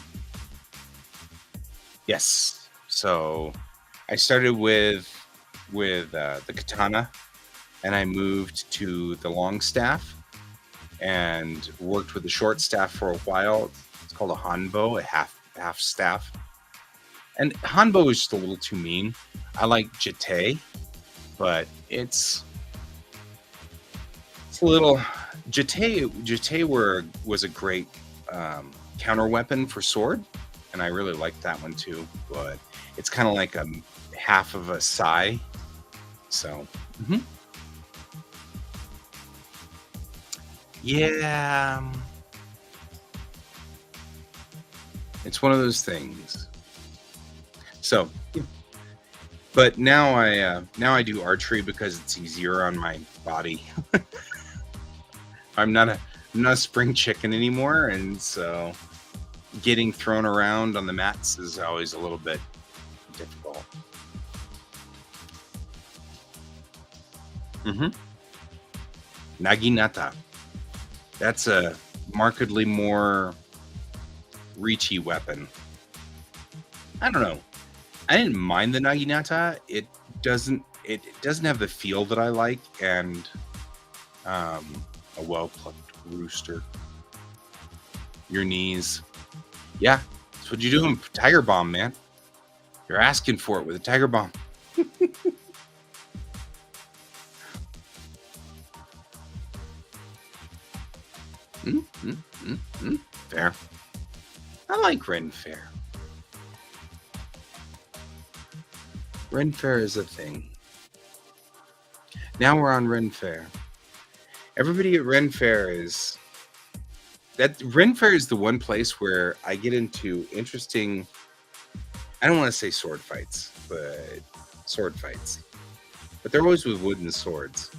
Yes. So I started with the katana, and I moved to the long staff, and worked with the short staff for a while. It's called a hanbo, a half staff. And hanbo is just a little too mean. I like jite, but it's a little jite was a great counter weapon for sword, and I really liked that one too. But it's kind of like a half of a sai. So, mhm. Yeah, it's one of those things. So, but now I do archery because it's easier on my body. I'm not a I'm not a spring chicken anymore, and so getting thrown around on the mats is always a little bit difficult. Hmm. Naginata. That's a markedly more reachy weapon. I don't know. I didn't mind the naginata. It doesn't have the feel that I like, and a well plucked rooster. Your knees. Yeah, that's what you do in Tiger Bomb, man. You're asking for it with a Tiger Bomb. Mm, mm, mm, mm. Fair. I like Ren Fair. Ren Fair is a thing. Now we're on Ren Fair. Everybody at Ren Fair is that Ren Fair is the one place where I get into interesting. I don't want to say sword fights, but sword fights. But they're always with wooden swords.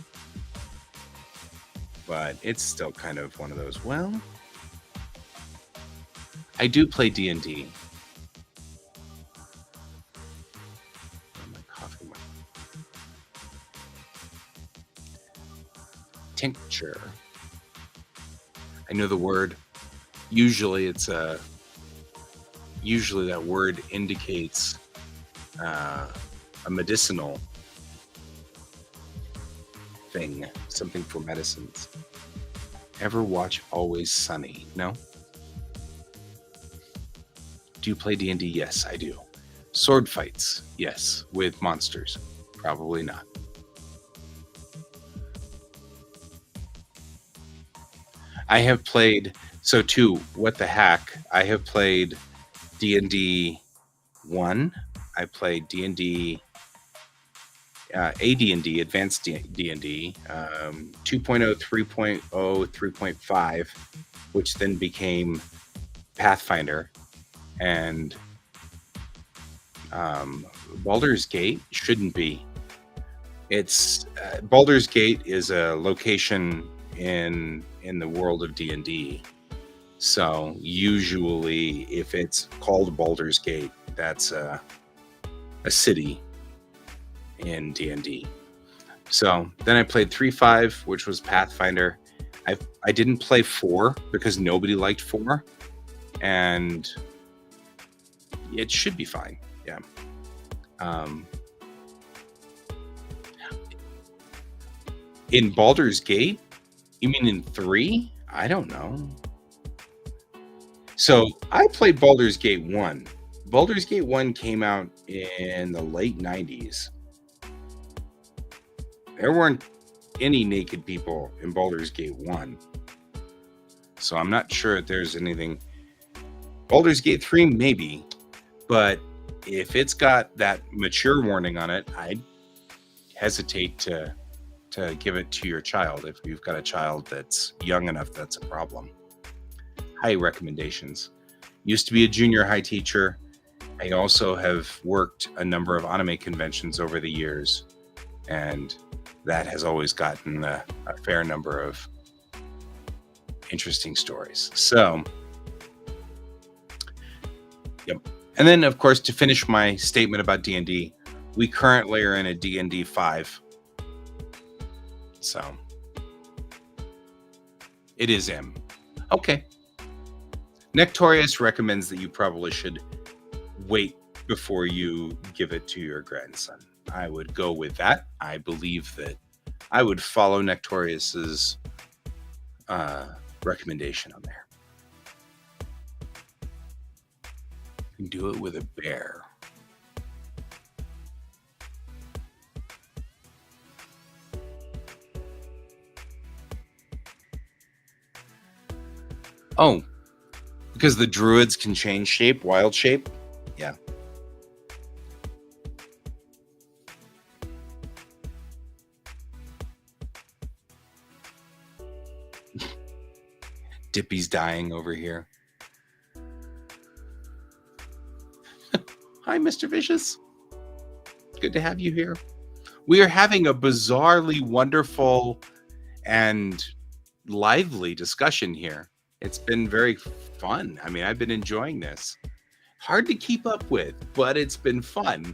But it's still kind of one of those. Well, I do play D&D. My coffee, my tincture. I know the word. Usually, usually that word indicates a medicinal thing, something for medicines. Ever watch Always Sunny? No? Do you play D&D? Yes, I do. Sword fights? Yes. With monsters? Probably not. I have played, so too, what the heck? I have played D&D 1. I played D&D AD&D, Advanced D&D, 2.0, 3.0, 3.5, which then became Pathfinder, and Baldur's Gate shouldn't be. It's Baldur's Gate is a location in the world of D&D. So usually, if it's called Baldur's Gate, that's a city in D&D. So then I played 3.5, which was Pathfinder. I didn't play 4 because nobody liked 4, and it should be fine. Yeah. In Baldur's Gate, you mean in 3? I don't know. So I played Baldur's Gate 1. Baldur's Gate 1 came out in the late 90s. There weren't any naked people in Baldur's Gate 1. So I'm not sure if there's anything. Baldur's Gate 3, maybe. But if it's got that mature warning on it, I'd hesitate to give it to your child if you've got a child that's young enough that's a problem. High recommendations. Used to be a junior high teacher. I also have worked a number of anime conventions over the years, and that has always gotten a fair number of interesting stories. So, yep. And then, of course, to finish my statement about D&D, we currently are in a D&D 5. So, it is M. Okay. Nectorius recommends that you probably should wait before you give it to your grandson. I would go with that. I believe that I would follow Nectorius's recommendation on there. You can do it with a bear. Oh, because the druids can change shape, wild shape? Yeah. Dippy's dying over here. Hi, Mr. Vicious. Good to have you here. We are having a bizarrely wonderful and lively discussion here. It's been very fun. I mean, I've been enjoying this. Hard to keep up with, but it's been fun.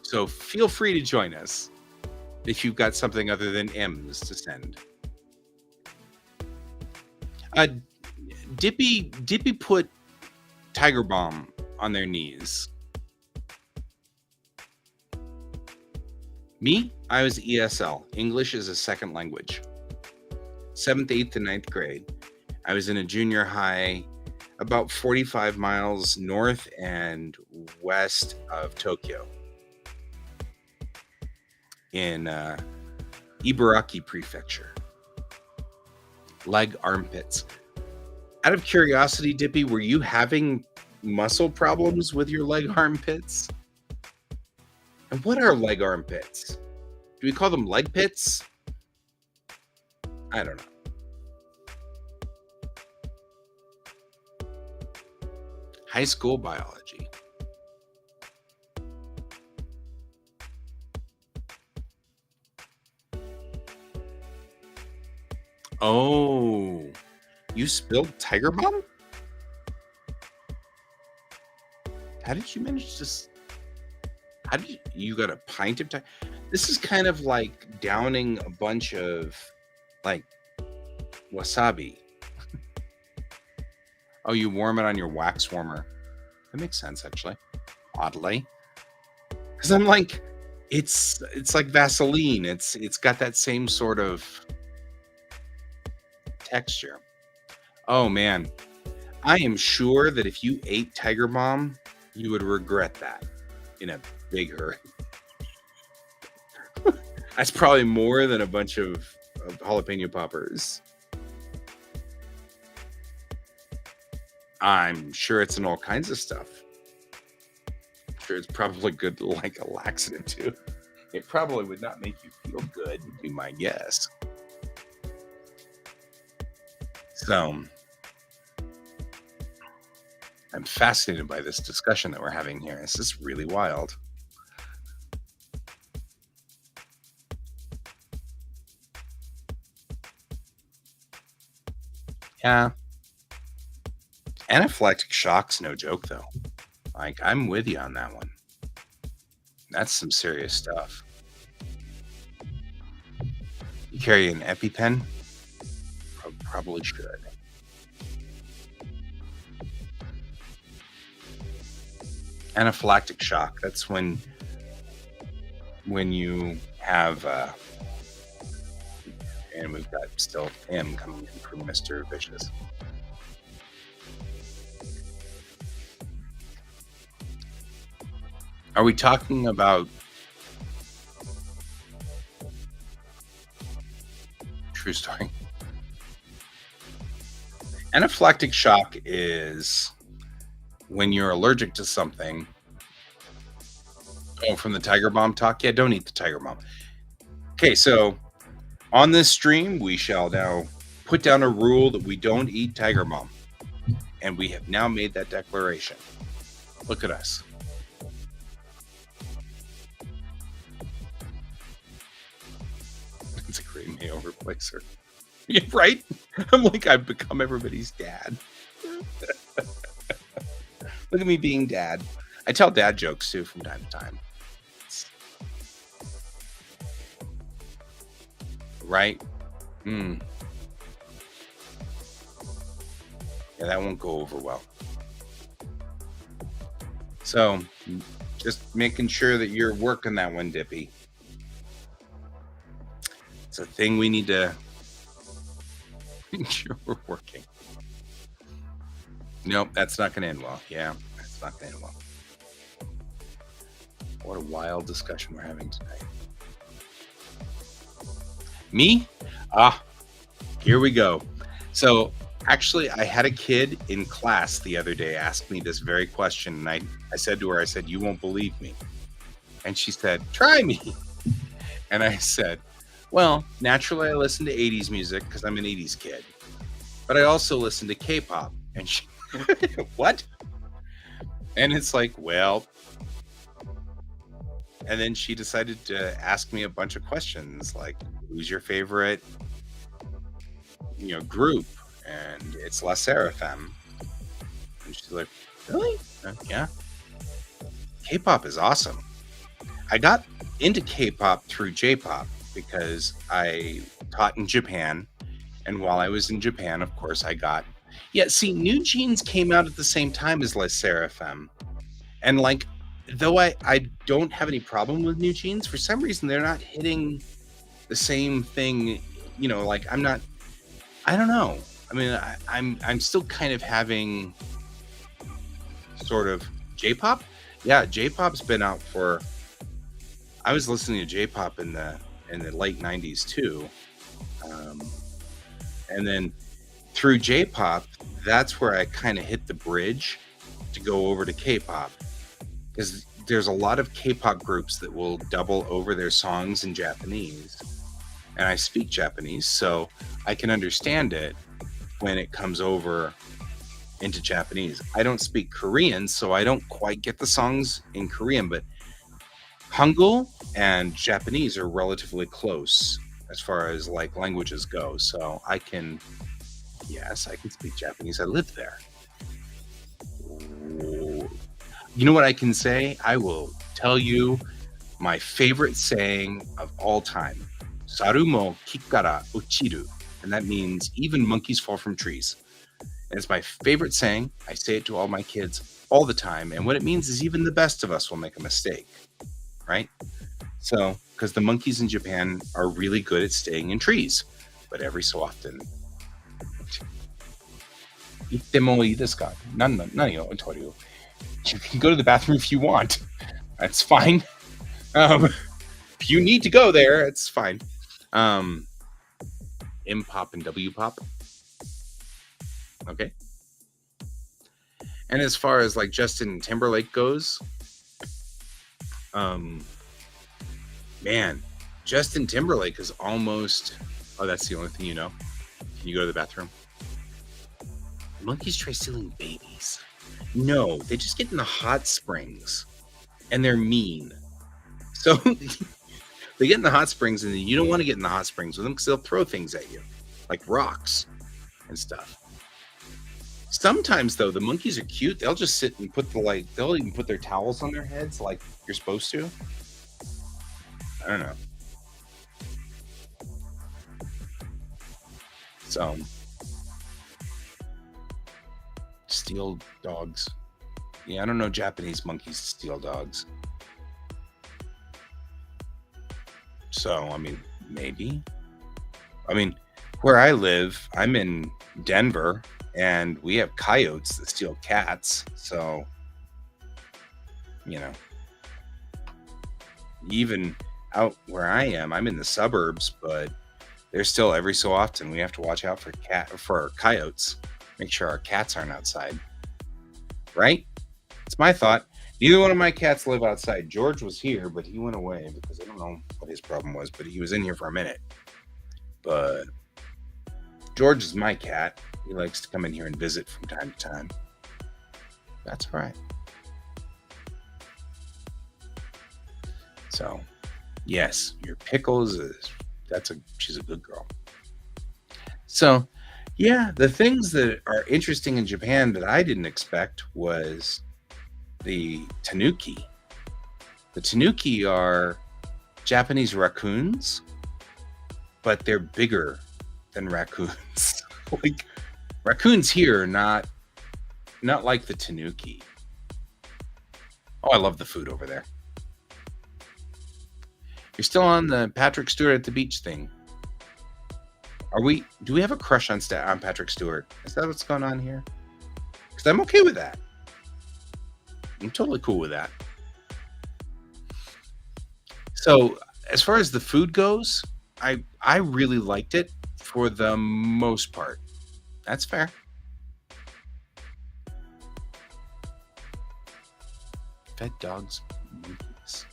So feel free to join us if you've got something other than M's to send. Dippy put Tiger Bomb on their knees. Me, I was ESL, English as a second language. 7th, 8th, and 9th grade. I was in a junior high about 45 miles north and west of Tokyo in Ibaraki Prefecture. Leg armpits. Out of curiosity, Dippy, were you having muscle problems with your leg armpits? And what are leg armpits? Do we call them leg pits? I don't know. High school biology. Oh, you spilled Tiger Bomb? How did you manage to... How did you got a pint of Tiger? This is kind of like downing a bunch of like wasabi. Oh, you warm it on your wax warmer. That makes sense, actually. Oddly, because I'm like, it's like Vaseline. It's got that same sort of texture. Oh man, I am sure that if you ate Tiger Bomb, you would regret that in a big hurry. That's probably more than a bunch of jalapeno poppers. I'm sure it's in all kinds of stuff. I'm sure it's probably good like a laxative too. It probably would not make you feel good, would be my guess. So I'm fascinated by this discussion that we're having here. This is really wild. Yeah. Anaphylactic shock's no joke, though. Like, I'm with you on that one. That's some serious stuff. You carry an EpiPen? Probably should. Anaphylactic shock. That's when you have, and we've got still M coming in from Mr. Vicious. Are we talking about true story? Anaphylactic shock is when you're allergic to something. Oh, from the Tiger Bomb talk? Yeah, don't eat the Tiger Bomb. Okay, so on this stream, we shall now put down a rule that we don't eat Tiger Bomb. And we have now made that declaration. Look at us. It's a great mayo replacer. Yeah, right? I'm like, I've become everybody's dad. Look at me being dad. I tell dad jokes too from time to time. Right? Yeah, that won't go over well. So, just making sure that you're working that one, Dippy. It's a thing we need to make sure we're working. Nope, that's not going to end well. Yeah, that's not going to end well. What a wild discussion we're having tonight. Me? Here we go. So, actually, I had a kid in class the other day ask me this very question. And I said to her, I said, "You won't believe me." And she said, "Try me." And I said, "Well, naturally, I listen to 80s music because I'm an 80s kid. but I also listen to K-pop. And she, what? And it's like, well, and then she decided to ask me a bunch of questions like, who's your favorite, group? And it's La Seraphim. And she's like, really? Yeah. K-pop is awesome. I got into K-pop through J-pop because I taught in Japan. And while I was in Japan, of course, see, New Jeans came out at the same time as Les Seraphim. And like, though I don't have any problem with New Jeans, for some reason, they're not hitting the same thing. Like I don't know. I mean, I'm still kind of having sort of J-pop. Yeah, J-pop's been out for, I was listening to J-pop in the late 90s too. And then through J-pop, that's where I kind of hit the bridge to go over to K-pop, because there's a lot of K-pop groups that will double over their songs in Japanese, and I speak Japanese, so I can understand it when it comes over into Japanese. I don't speak Korean, so I don't quite get the songs in Korean, but Hangul and Japanese are relatively close as far as like languages go, so I can speak Japanese. I live there. You know what I can say? I will tell you my favorite saying of all time. Saru mo kikara uchiru. And that means even monkeys fall from trees. And it's my favorite saying. I say it to all my kids all the time. And what it means is even the best of us will make a mistake, right? So, because the monkeys in Japan are really good at staying in trees, but every so often, you can go to the bathroom if you want. That's fine. If you need to go there, it's fine. M pop and W pop. Okay. And as far as like Justin Timberlake goes, man, Justin Timberlake is almost. Oh, that's the only thing you know. Can you go to the bathroom? Monkeys try stealing babies. No, they just get in the hot springs, and they're mean. So they get in the hot springs, and you don't want to get in the hot springs with them because they'll throw things at you, like rocks and stuff. Sometimes, though, the monkeys are cute. They'll just sit and they'll even put their towels on their heads like you're supposed to. I don't know. So, steal dogs. Yeah, I don't know Japanese monkeys steal dogs. So, I mean, maybe. I mean, where I live, I'm in Denver, and we have coyotes that steal cats. So, even out where I am, I'm in the suburbs, but there's still every so often we have to watch out for coyotes. Make sure our cats aren't outside. Right? It's my thought. Neither one of my cats live outside. George was here, but he went away because I don't know what his problem was, but he was in here for a minute. But George is my cat. He likes to come in here and visit from time to time. That's all right. So, yes, your Pickles she's a good girl. So, yeah, the things that are interesting in Japan that I didn't expect was the tanuki. The tanuki are Japanese raccoons, but they're bigger than raccoons. Like raccoons here are not like the tanuki. Oh, I love the food over there. You're still on the Patrick Stewart at the beach thing. Do we have a crush on Patrick Stewart? Is that what's going on here? Because I'm okay with that. I'm totally cool with that. So as far as the food goes, I really liked it for the most part. That's fair. Fed dogs, monkeys.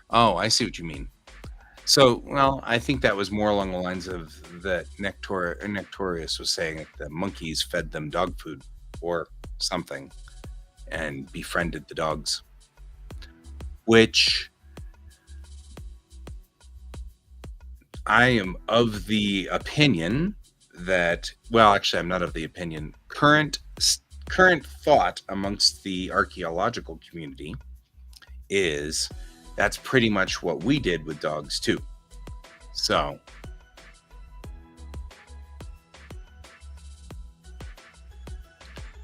Oh, I see what you mean. So, well, I think that was more along the lines of that Nectorius was saying that the monkeys fed them dog food or something and befriended the dogs, which I am of the opinion that, well, actually, I'm not of the opinion. Current thought amongst the archaeological community is that's pretty much what we did with dogs too. So,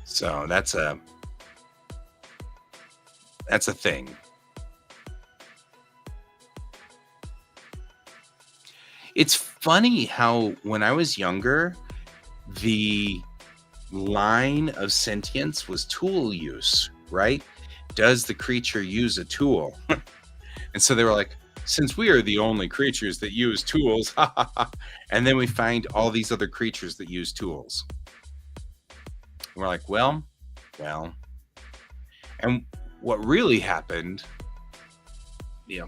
so that's a thing. It's funny how when I was younger, the line of sentience was tool use, right? Does the creature use a tool? And so they were like, since we are the only creatures that use tools, and then we find all these other creatures that use tools. And we're like, well. And what really happened, you know,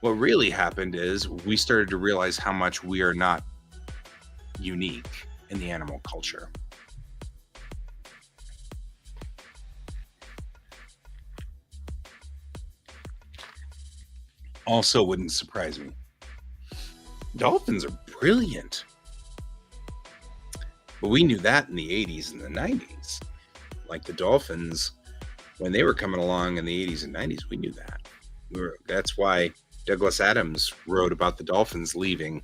what really happened is we started to realize how much we are not unique in the animal culture. Also wouldn't surprise me. Dolphins are brilliant. But we knew that in the 80s and the 90s. Like the dolphins, when they were coming along in the 80s and 90s, we knew that. That's why Douglas Adams wrote about the dolphins leaving.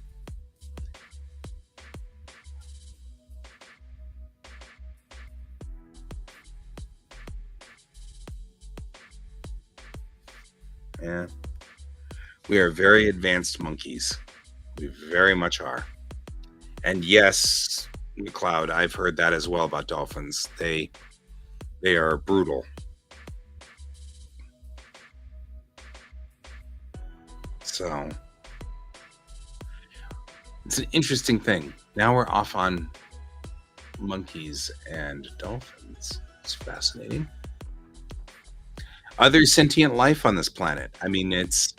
Yeah. We are very advanced monkeys. We very much are. And yes, McLeod, I've heard that as well about dolphins. They are brutal. So it's an interesting thing. Now we're off on monkeys and dolphins. It's fascinating. Other sentient life on this planet. I mean, it's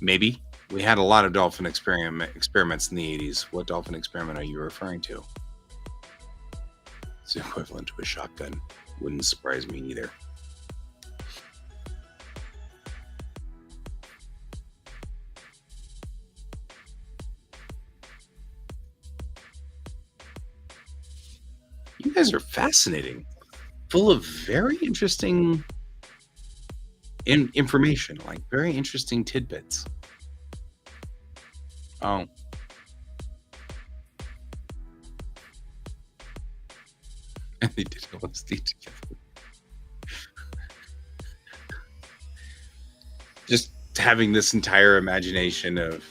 maybe we had a lot of dolphin experiments in the 80s. What dolphin experiment are you referring to? It's equivalent to a shotgun. Wouldn't surprise me either. You guys are fascinating, full of very interesting information, like very interesting tidbits. Oh, and they did LSD together. Just having this entire imagination of,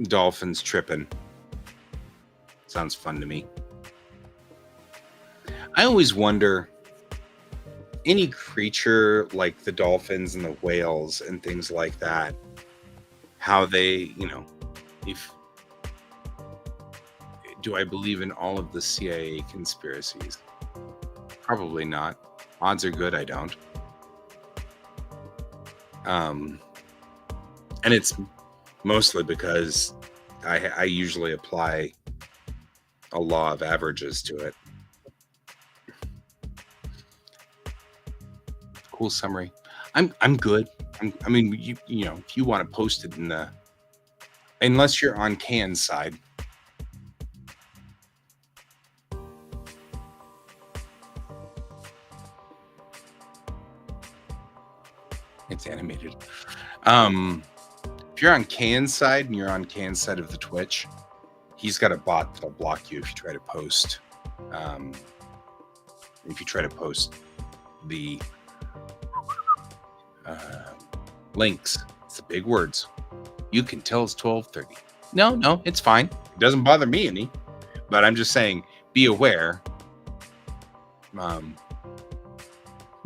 dolphins tripping. Sounds fun to me. I always wonder, any creature like the dolphins and the whales and things like that, how they, if do I believe in all of the CIA conspiracies? Probably not. Odds are good I don't. And it's mostly because I usually apply a law of averages to it. Cool summary. I'm good. I mean, you know, if you want to post it in the, unless you're on Can's side. It's animated. If you're on Can's side and you're on Can's side of the Twitch, he's got a bot that'll block you if you try to post. If you try to post the links, it's the big words. You can tell it's 12:30. No, it's fine. It doesn't bother me any. But I'm just saying, be aware.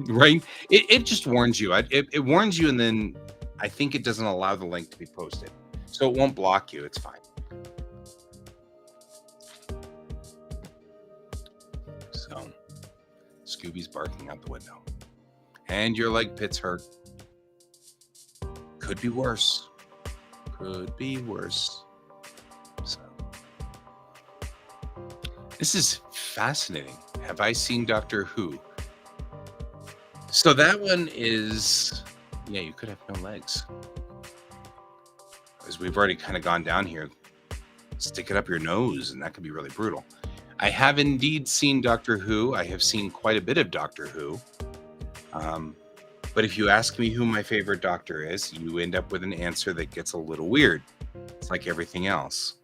Right? It just warns you. It warns you, and then I think it doesn't allow the link to be posted, so it won't block you. It's fine. So Scooby's barking out the window. And your leg pits hurt. Could be worse. Could be worse. So, this is fascinating. Have I seen Doctor Who? So that one is, yeah, you could have no legs. As we've already kind of gone down here, stick it up your nose, and that could be really brutal. I have indeed seen Doctor Who. I have seen quite a bit of Doctor Who. But if you ask me who my favorite Doctor is, you end up with an answer that gets a little weird. It's like everything else.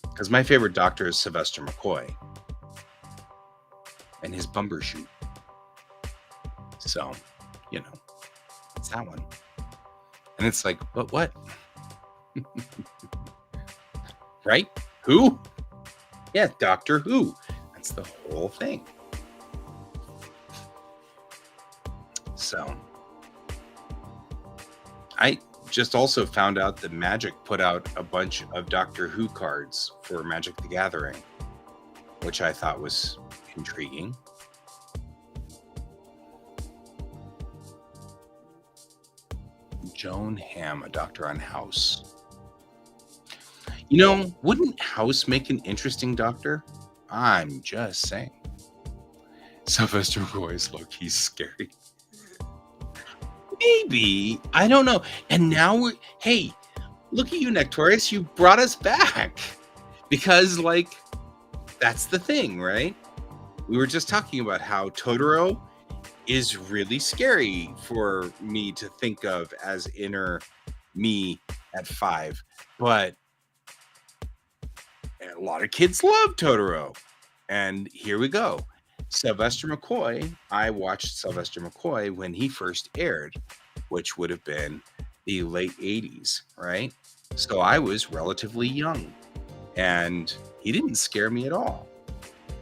Because my favorite Doctor is Sylvester McCoy. And his Bumbershoot. So, you know, it's that one. And it's like, but what? Right? Who? Yeah, Doctor Who. That's the whole thing. So, I just also found out that Magic put out a bunch of Doctor Who cards for Magic the Gathering, which I thought was intriguing. Joan Hamm, a doctor on House. You know, wouldn't House make an interesting doctor? I'm just saying. Sylvester McCoy's low-key scary. Maybe. I don't know. And now hey, look at you, Nectorious. You brought us back. Because, like, that's the thing, right? We were just talking about how Totoro is really scary for me to think of as inner me at 5. But a lot of kids love Totoro. And here we go. Sylvester McCoy, I watched Sylvester McCoy when he first aired, which would have been the late 80s, right? So I was relatively young, and he didn't scare me at all.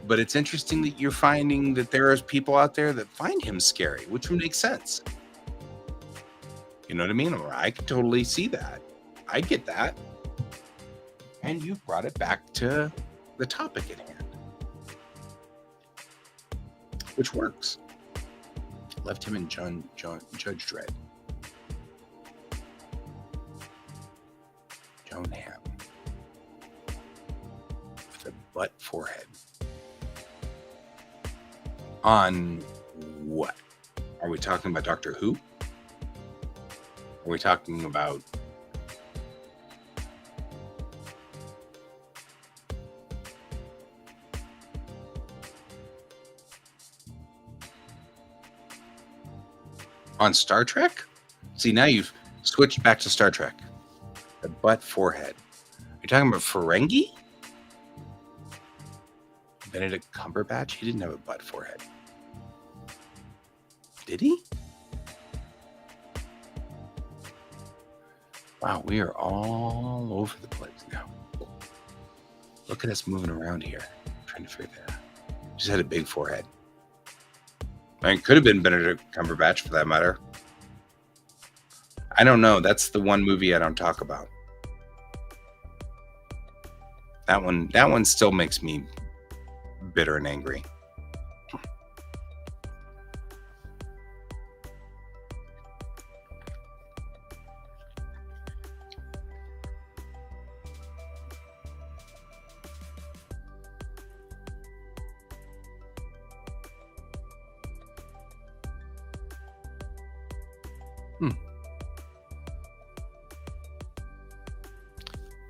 But it's interesting that you're finding that there are people out there that find him scary, which would make sense. You know what I mean? Or I can totally see that. I get that. And you brought it back to the topic at hand. Which works. Left him in Judge Dredd. Joan Hamm. With a butt forehead. On what? Are we talking about Doctor Who? Are we talking about on Star Trek? See, now you've switched back to Star Trek. The butt forehead. You're talking about Ferengi? Benedict Cumberbatch? He didn't have a butt forehead. Did he? Wow, we are all over the place now. Look at us moving around here. I'm trying to figure that out. Just had a big forehead. I mean, it could have been Benedict Cumberbatch for that matter. I don't know. That's the one movie I don't talk about. That one still makes me bitter and angry.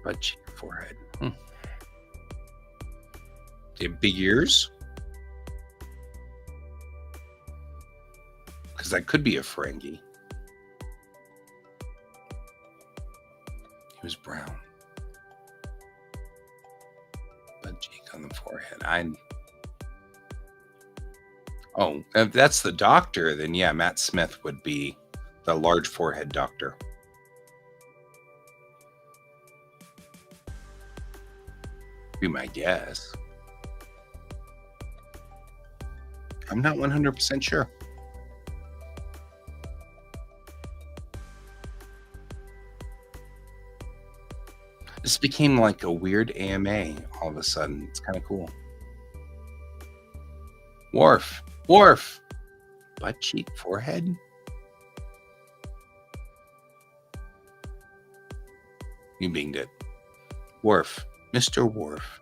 Butt cheek, forehead. Do you have big ears? Because that could be a Ferengi. He was brown. Butt cheek on the forehead. Oh, if that's the doctor, then yeah, Matt Smith would be the large forehead doctor. Be my guess. I'm not 100% sure. This became like a weird AMA all of a sudden. It's kind of cool. Worf, Worf. Butt cheek, forehead. You binged it. Worf. Mr. Worf.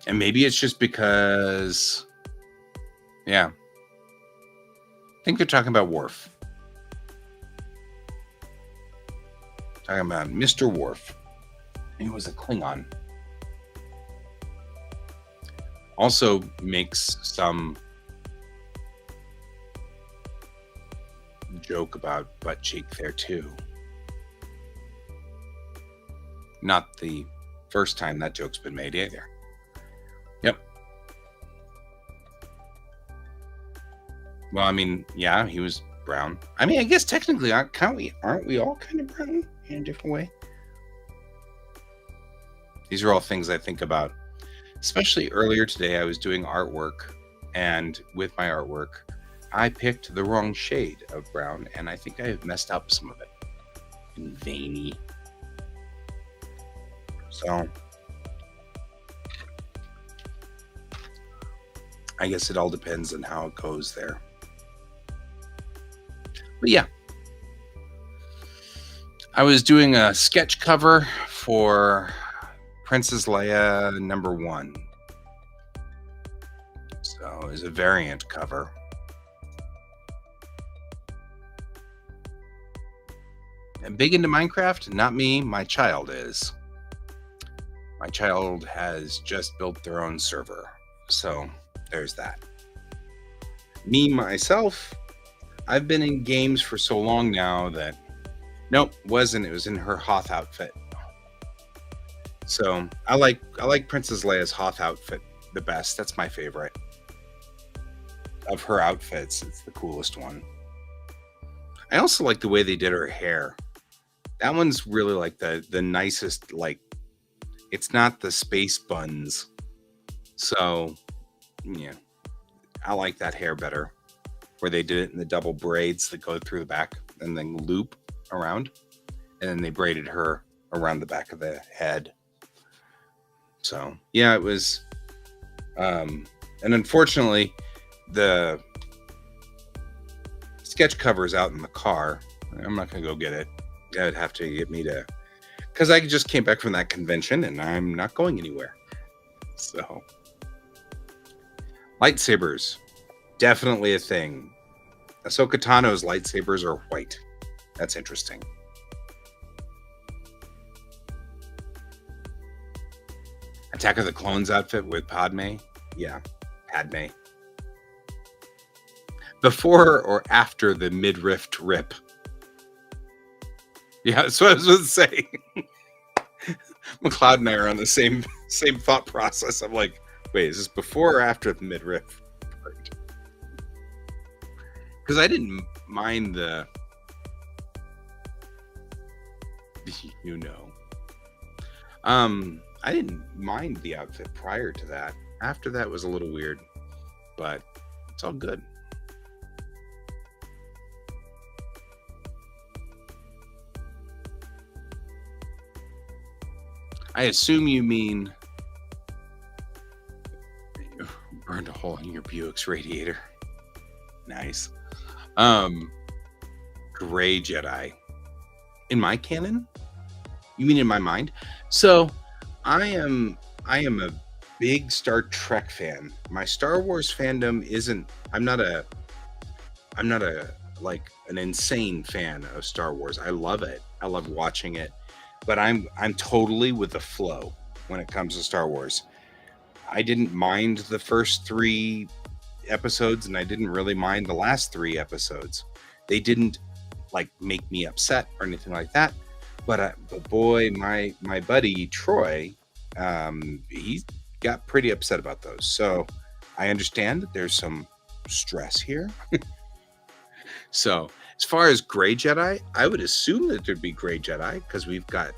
And maybe it's just because, yeah. I think they're talking about Worf. Talking about Mr. Worf. He was a Klingon. Also makes some joke about butt cheek there too. Not the first time that joke's been made either. Yep. Well, I mean, yeah, he was brown. I mean, I guess technically, aren't we all kind of brown in a different way? These are all things I think about. Especially earlier today, I was doing artwork, and with my artwork, I picked the wrong shade of brown, and I think I have messed up some of it. And veiny. So, I guess it all depends on how it goes there. But yeah. I was doing a sketch cover for Princess Leia #1. So it's a variant cover. And big into Minecraft? Not me, my child is. My child has just built their own server. So there's that. Me, myself, I've been in games for so long now that, nope, wasn't. It was in her Hoth outfit. So I like Princess Leia's Hoth outfit the best. That's my favorite. Of her outfits, it's the coolest one. I also like the way they did her hair. That one's really like the nicest, like, it's not the space buns. So, yeah, I like that hair better. Where they did it in the double braids that go through the back and then loop around. And then they braided her around the back of the head. So, yeah, it was, and unfortunately, the sketch cover is out in the car. I'm not going to go get it. That would have to get me to, because I just came back from that convention and I'm not going anywhere. So, lightsabers, definitely a thing. Ahsoka Tano's lightsabers are white. That's interesting. Attack of the Clones outfit with Padme. Yeah, Padme. Before or after the mid-rift rip? Yeah, that's what I was going to say. McLeod and I are on the same thought process. I'm like, wait, is this before or after the mid-riff? Because I didn't mind the, you know, I didn't mind the outfit prior to that. After that was a little weird, but it's all good. I assume you mean burned a hole in your Buick's radiator. Nice. Gray Jedi. In my canon? You mean in my mind? So I am a big Star Trek fan. My Star Wars fandom isn't, I'm not a like an insane fan of Star Wars. I love it. I love watching it. But I'm totally with the flow when it comes to Star Wars. I didn't mind the first 3 episodes, and I didn't really mind the last 3 episodes. They didn't like make me upset or anything like that. But boy, my buddy Troy, he got pretty upset about those. So I understand that there's some stress here. So as far as Gray Jedi, I would assume that there'd be Gray Jedi because we've got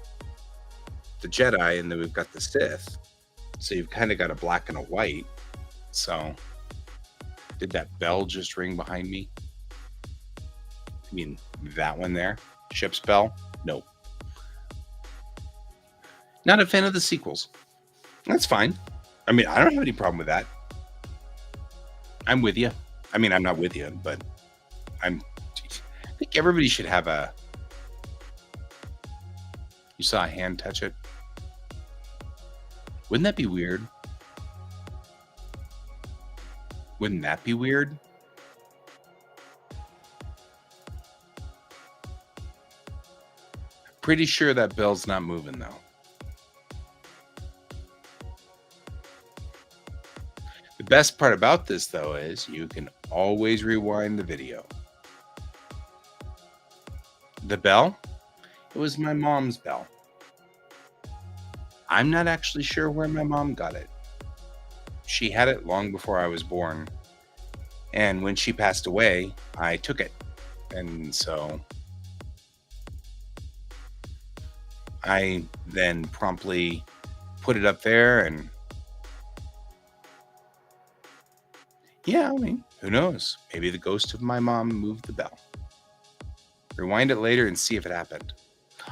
the Jedi and then we've got the Sith. So you've kind of got a black and a white. So did that bell just ring behind me? I mean, that one there? Ship's bell? Nope. Not a fan of the sequels. That's fine. I mean, I don't have any problem with that. I'm with you. I mean, I'm not with you, but I'm. I think everybody should have a. You saw a hand touch it. Wouldn't that be weird? Wouldn't that be weird? Pretty sure that bell's not moving though. The best part about this though is you can always rewind the video. The bell? It was my mom's bell. I'm not actually sure where my mom got it. She had it long before I was born. And when she passed away, I took it. And so I then promptly put it up there and yeah, I mean, who knows? Maybe the ghost of my mom moved the bell. Rewind it later and see if it happened.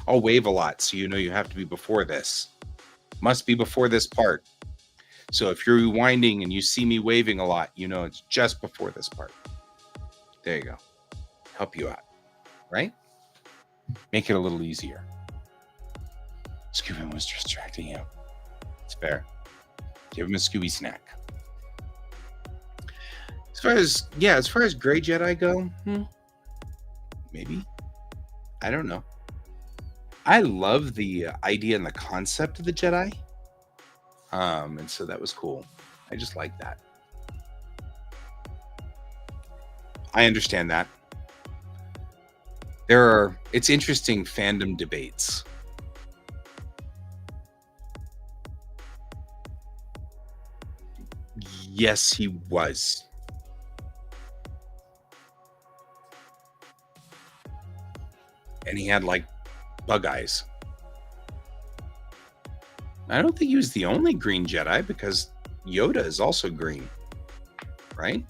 I'll wave a lot, so you know you have to be before this. Must be before this part. So if you're rewinding and you see me waving a lot, you know it's just before this part. There you go. Help you out, right? Make it a little easier. Scooby was distracting you. It's fair. Give him a Scooby snack. As far as Grey Jedi go, maybe. I don't know. I love the idea and the concept of the Jedi. And so that was cool. I just like that. I understand that. It's interesting fandom debates. Yes, he was. And he had like bug eyes. I don't think he was the only green Jedi because Yoda is also green, right?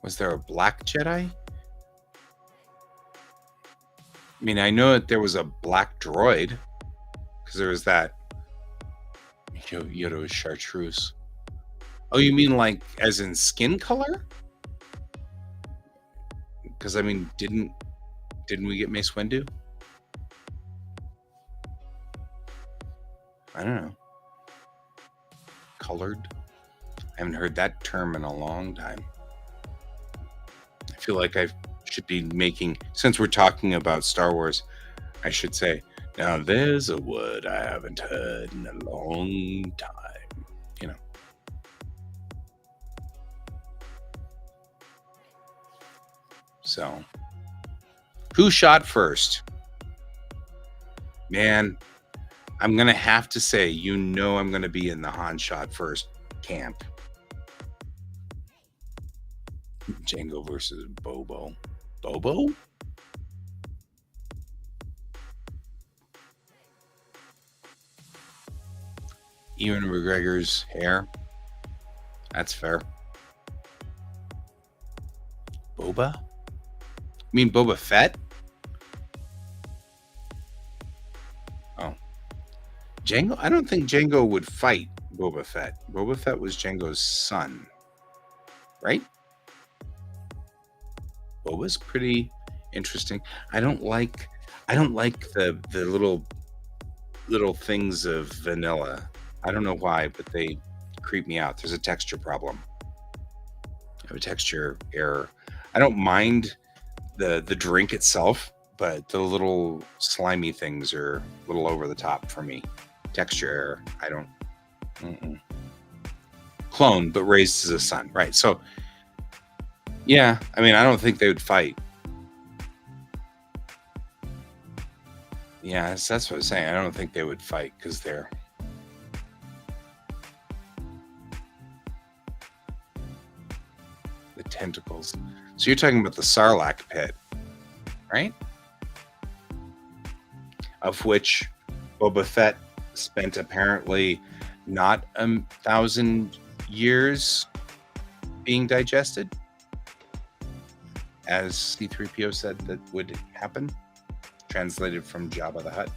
Was there a black Jedi? I mean, I know that there was a black droid because there was that Yoda was chartreuse. Oh, you mean like as in skin color? Because I mean, didn't we get Mace Windu? I don't know. Colored? I haven't heard that term in a long time. I feel like I should be making, since we're talking about Star Wars, I should say, now there's a word I haven't heard in a long time. You know. So, who shot first? Man, I'm going to have to say, I'm going to be in the Han shot first camp. Jango versus Bobo. Bobo? Ewan McGregor's hair. That's fair. Boba? You mean Boba Fett? Oh. Jango? I don't think Jango would fight Boba Fett. Boba Fett was Jango's son. Right? Boba's pretty interesting. I don't like the little things of vanilla. I don't know why, but they creep me out. There's a texture problem. I have a texture error. I don't mind the drink itself, but the little slimy things are a little over the top for me. Texture error. I don't. Clone, but raised as a son, right? So, yeah. I mean, I don't think they would fight. Yeah, that's what I was saying. I don't think they would fight because they're. The tentacles. So you're talking about the Sarlacc pit, right? Of which Boba Fett spent apparently not 1,000 years being digested, as C-3PO said that would happen. translated from Jabba the Hutt.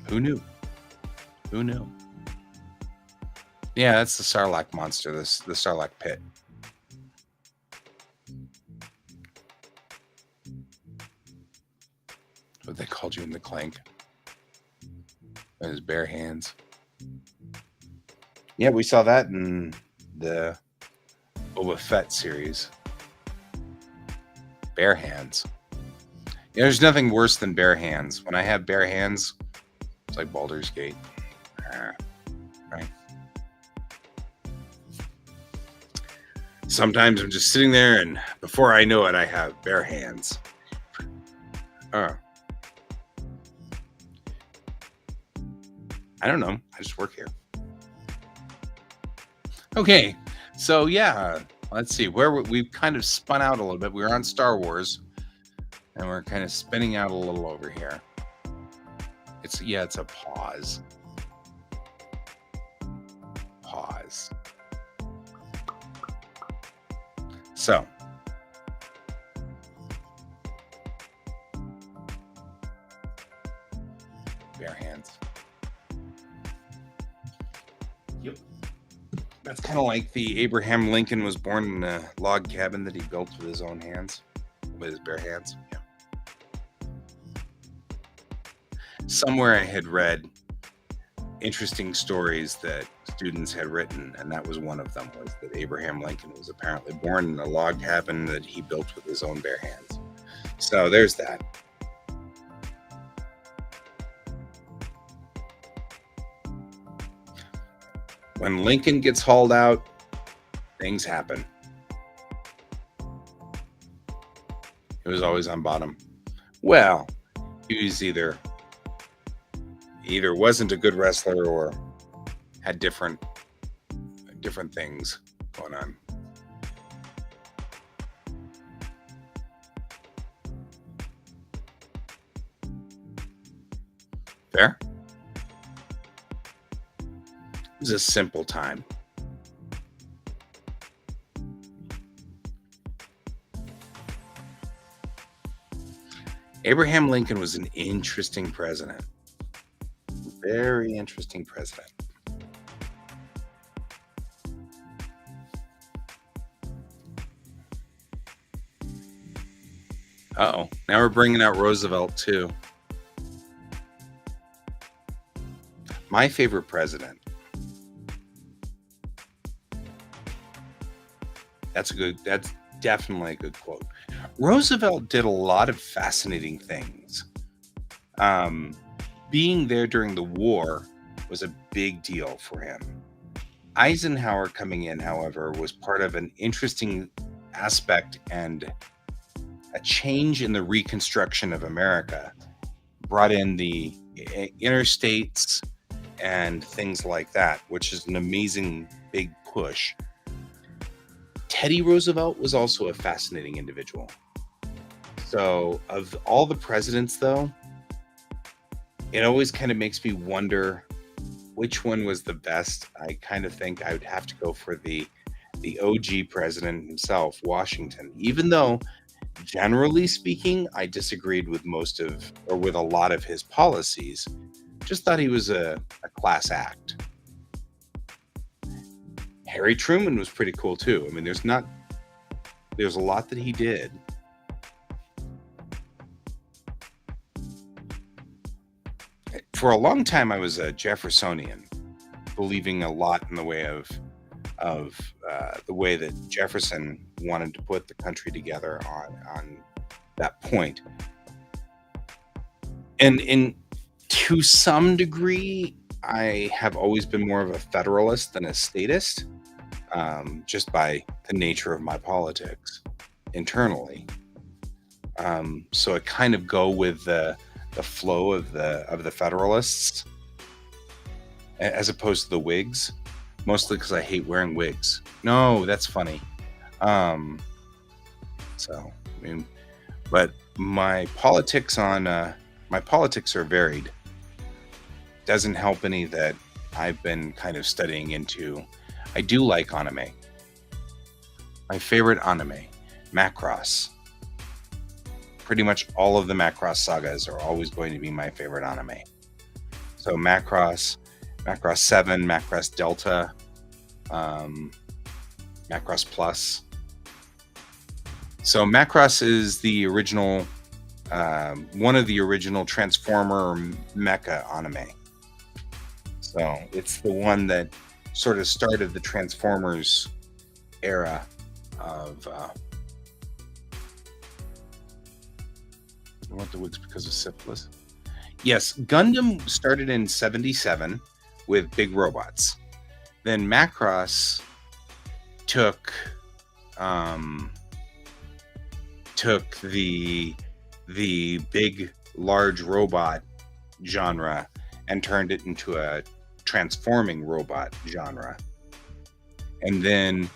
Who knew? Who knew? Yeah, that's the Sarlacc monster, the Sarlacc pit. What they called you in the Clank. With his bare hands. Yeah, we saw that in the Boba Fett series. Bare hands. Yeah, there's nothing worse than bare hands. When I have bare hands, it's like Baldur's Gate. Right? Sometimes I'm just sitting there, and before I know it, I have bare hands. I don't know. I just work here. Okay, so yeah, let's see where we've kind of spun out a little bit. We were on Star Wars, and we're kind of spinning out a little over here. It's a pause. Pause. So. Bare hands. Yep. That's kind of like the Abraham Lincoln was born in a log cabin that he built with his own hands, with his bare hands. Yeah. Somewhere I had read interesting stories that students had written, and that was one of them, was that Abraham Lincoln was apparently born in a log cabin that he built with his own bare hands. So there's that. When Lincoln gets hauled out, things happen. He was always on bottom. Well, he was either wasn't a good wrestler or had different things going on. Fair? It was a simple time. Abraham Lincoln was an interesting president. Very interesting president. Uh-oh. Now we're bringing out Roosevelt, too. My favorite president. That's definitely a good quote. Roosevelt did a lot of fascinating things. Being there during the war was a big deal for him. Eisenhower coming in, however, was part of an interesting aspect and a change in the reconstruction of America. Brought in the interstates and things like that, which is an amazing big push. Teddy Roosevelt was also a fascinating individual. So, of all the presidents, though, it always kind of makes me wonder which one was the best. I kind of think I would have to go for the OG president himself, Washington, even though, generally speaking, I disagreed with with a lot of his policies. Just thought he was a class act. Harry Truman was pretty cool too. I mean, there's a lot that he did. For a long time, I was a Jeffersonian, believing a lot in the way of the way that Jefferson wanted to put the country together on that point. And to some degree, I have always been more of a federalist than a statist, just by the nature of my politics internally. So I kind of go with the flow of the Federalists, as opposed to the Whigs, mostly because I hate wearing wigs. No, that's funny. So I mean, but my politics are varied. Doesn't help any that I've been kind of studying into. I do like anime. My favorite anime, Macross. pretty much all of the Macross sagas are always going to be my favorite anime. So Macross, Macross 7, Macross Delta, Macross Plus. So Macross is the original, one of the original Transformer mecha anime. So it's the one that sort of started the Transformers era of went to Woods because of syphilis. Yes, Gundam started in 77 with big robots. Then Macross took the big large robot genre and turned it into a transforming robot genre. And then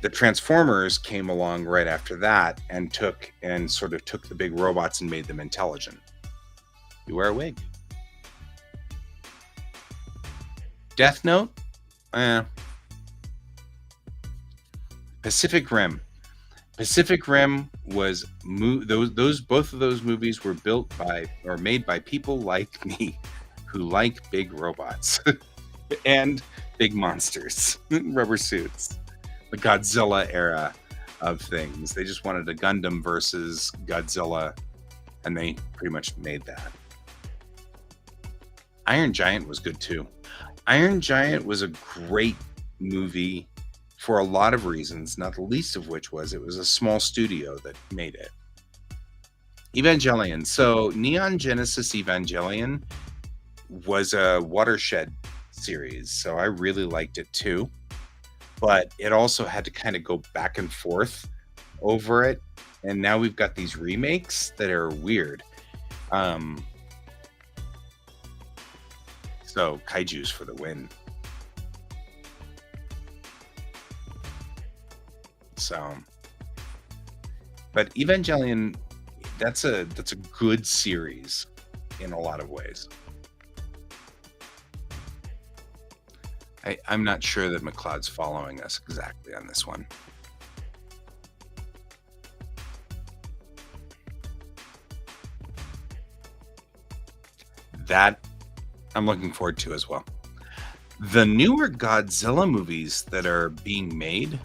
the Transformers came along right after that and took the big robots and made them intelligent. You wear a wig. Death Note? Pacific Rim. Pacific Rim was both of those movies were made by people like me who like big robots and big monsters, rubber suits. The Godzilla era of things. They just wanted a Gundam versus Godzilla, and they pretty much made that. Iron Giant was good too. Iron Giant was a great movie for a lot of reasons, not the least of which was it was a small studio that made it. Evangelion. So Neon Genesis Evangelion was a watershed series, so I really liked it too. But it also had to kind of go back and forth over it. And now we've got these remakes that are weird. So Kaiju's for the win. So, but Evangelion, that's a good series in a lot of ways. I'm not sure that McLeod's following us exactly on this one. That I'm looking forward to as well. The newer Godzilla movies that are being made,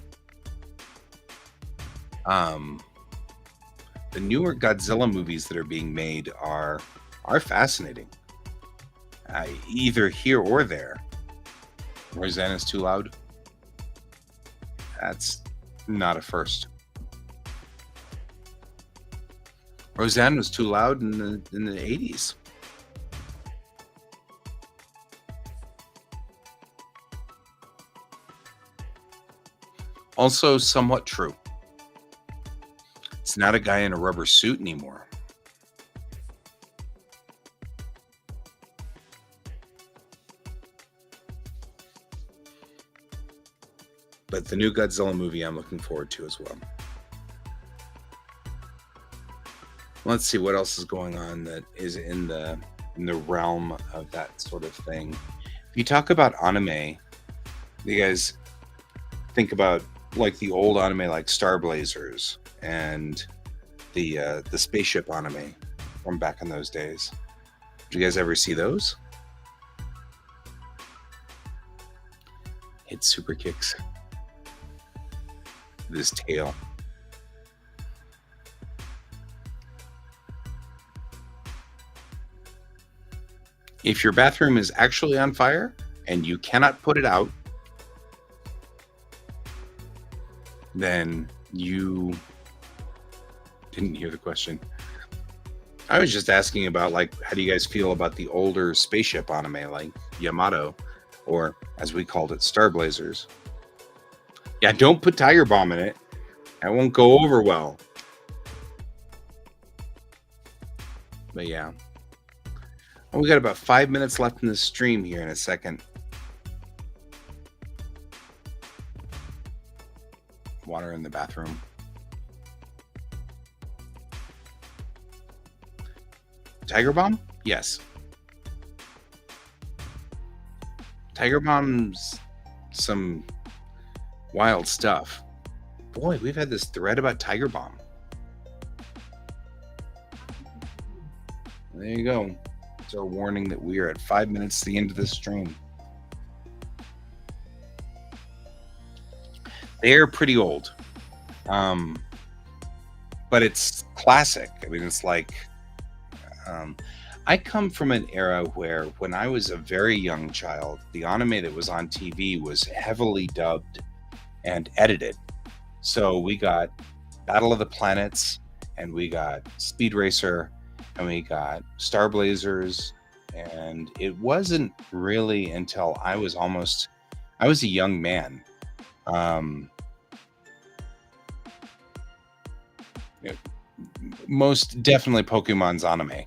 are fascinating. Either here or there. Rosanna's too loud. That's not a first. Roseanne was too loud in the 80s. Also somewhat true. It's not a guy in a rubber suit anymore. But the new Godzilla movie I'm looking forward to as well. Let's see what else is going on that is in the realm of that sort of thing. If you talk about anime, you guys think about like the old anime like Star Blazers and the spaceship anime from back in those days. Did you guys ever see those? Hit super kicks. This tail. If your bathroom is actually on fire and you cannot put it out, then you didn't hear the question. I was just asking about, like, how do you guys feel about the older spaceship anime like Yamato, or as we called it, Star Blazers? Yeah, don't put Tiger Bomb in it. That won't go over well. But yeah. Oh, we got about 5 minutes left in the stream here in a second. Water in the bathroom. Tiger Bomb? Yes. Tiger Bomb's some wild stuff. Boy, we've had this thread about Tiger Bomb. There you go. It's our warning that we are at 5 minutes to the end of this stream. They're pretty old. But it's classic. I mean, it's like, I come from an era where when I was a very young child, the anime that was on TV was heavily dubbed and edited. So we got Battle of the Planets, and we got Speed Racer, and we got Star Blazers, and it wasn't really until I was a young man. Most definitely Pokemon's anime.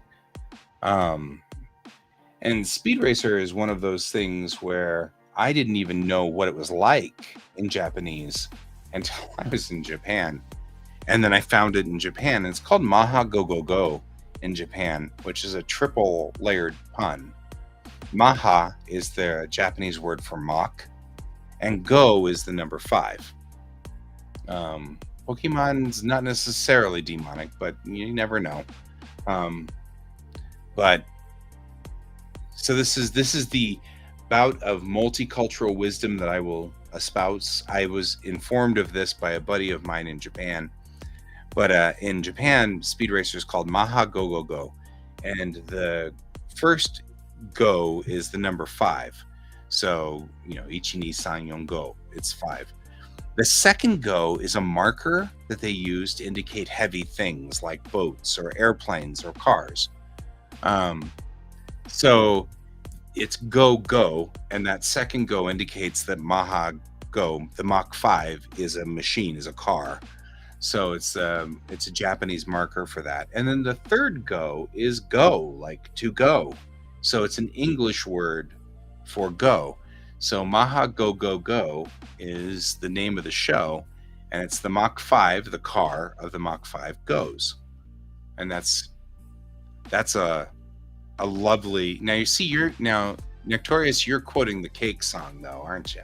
And Speed Racer is one of those things where I didn't even know what it was like in Japanese until I was in Japan. And then I found it in Japan, and it's called Maha Go Go Go in Japan, which is a triple layered pun. Maha is the Japanese word for mock, and Go is the number 5. Pokemon's not necessarily demonic, but you never know. But so this is the bout of multicultural wisdom that I will espouse. I was informed of this by a buddy of mine in Japan. But in Japan, Speed Racer is called Maha Go Go Go, and the first go is the number 5. So, ichi ni san yon go, it's 5. The second go is a marker that they use to indicate heavy things like boats or airplanes or cars. So it's go go, and that second go indicates that Maha Go, the Mach 5, is a machine, is a car. So it's a Japanese marker for that. And then the third go is go, like to go. So it's an English word for go. So Maha Go Go Go is the name of the show, and it's the Mach 5, the car of the Mach 5 goes. And that's a lovely. Now you see, Nectorious, you're quoting the Cake song though, aren't you?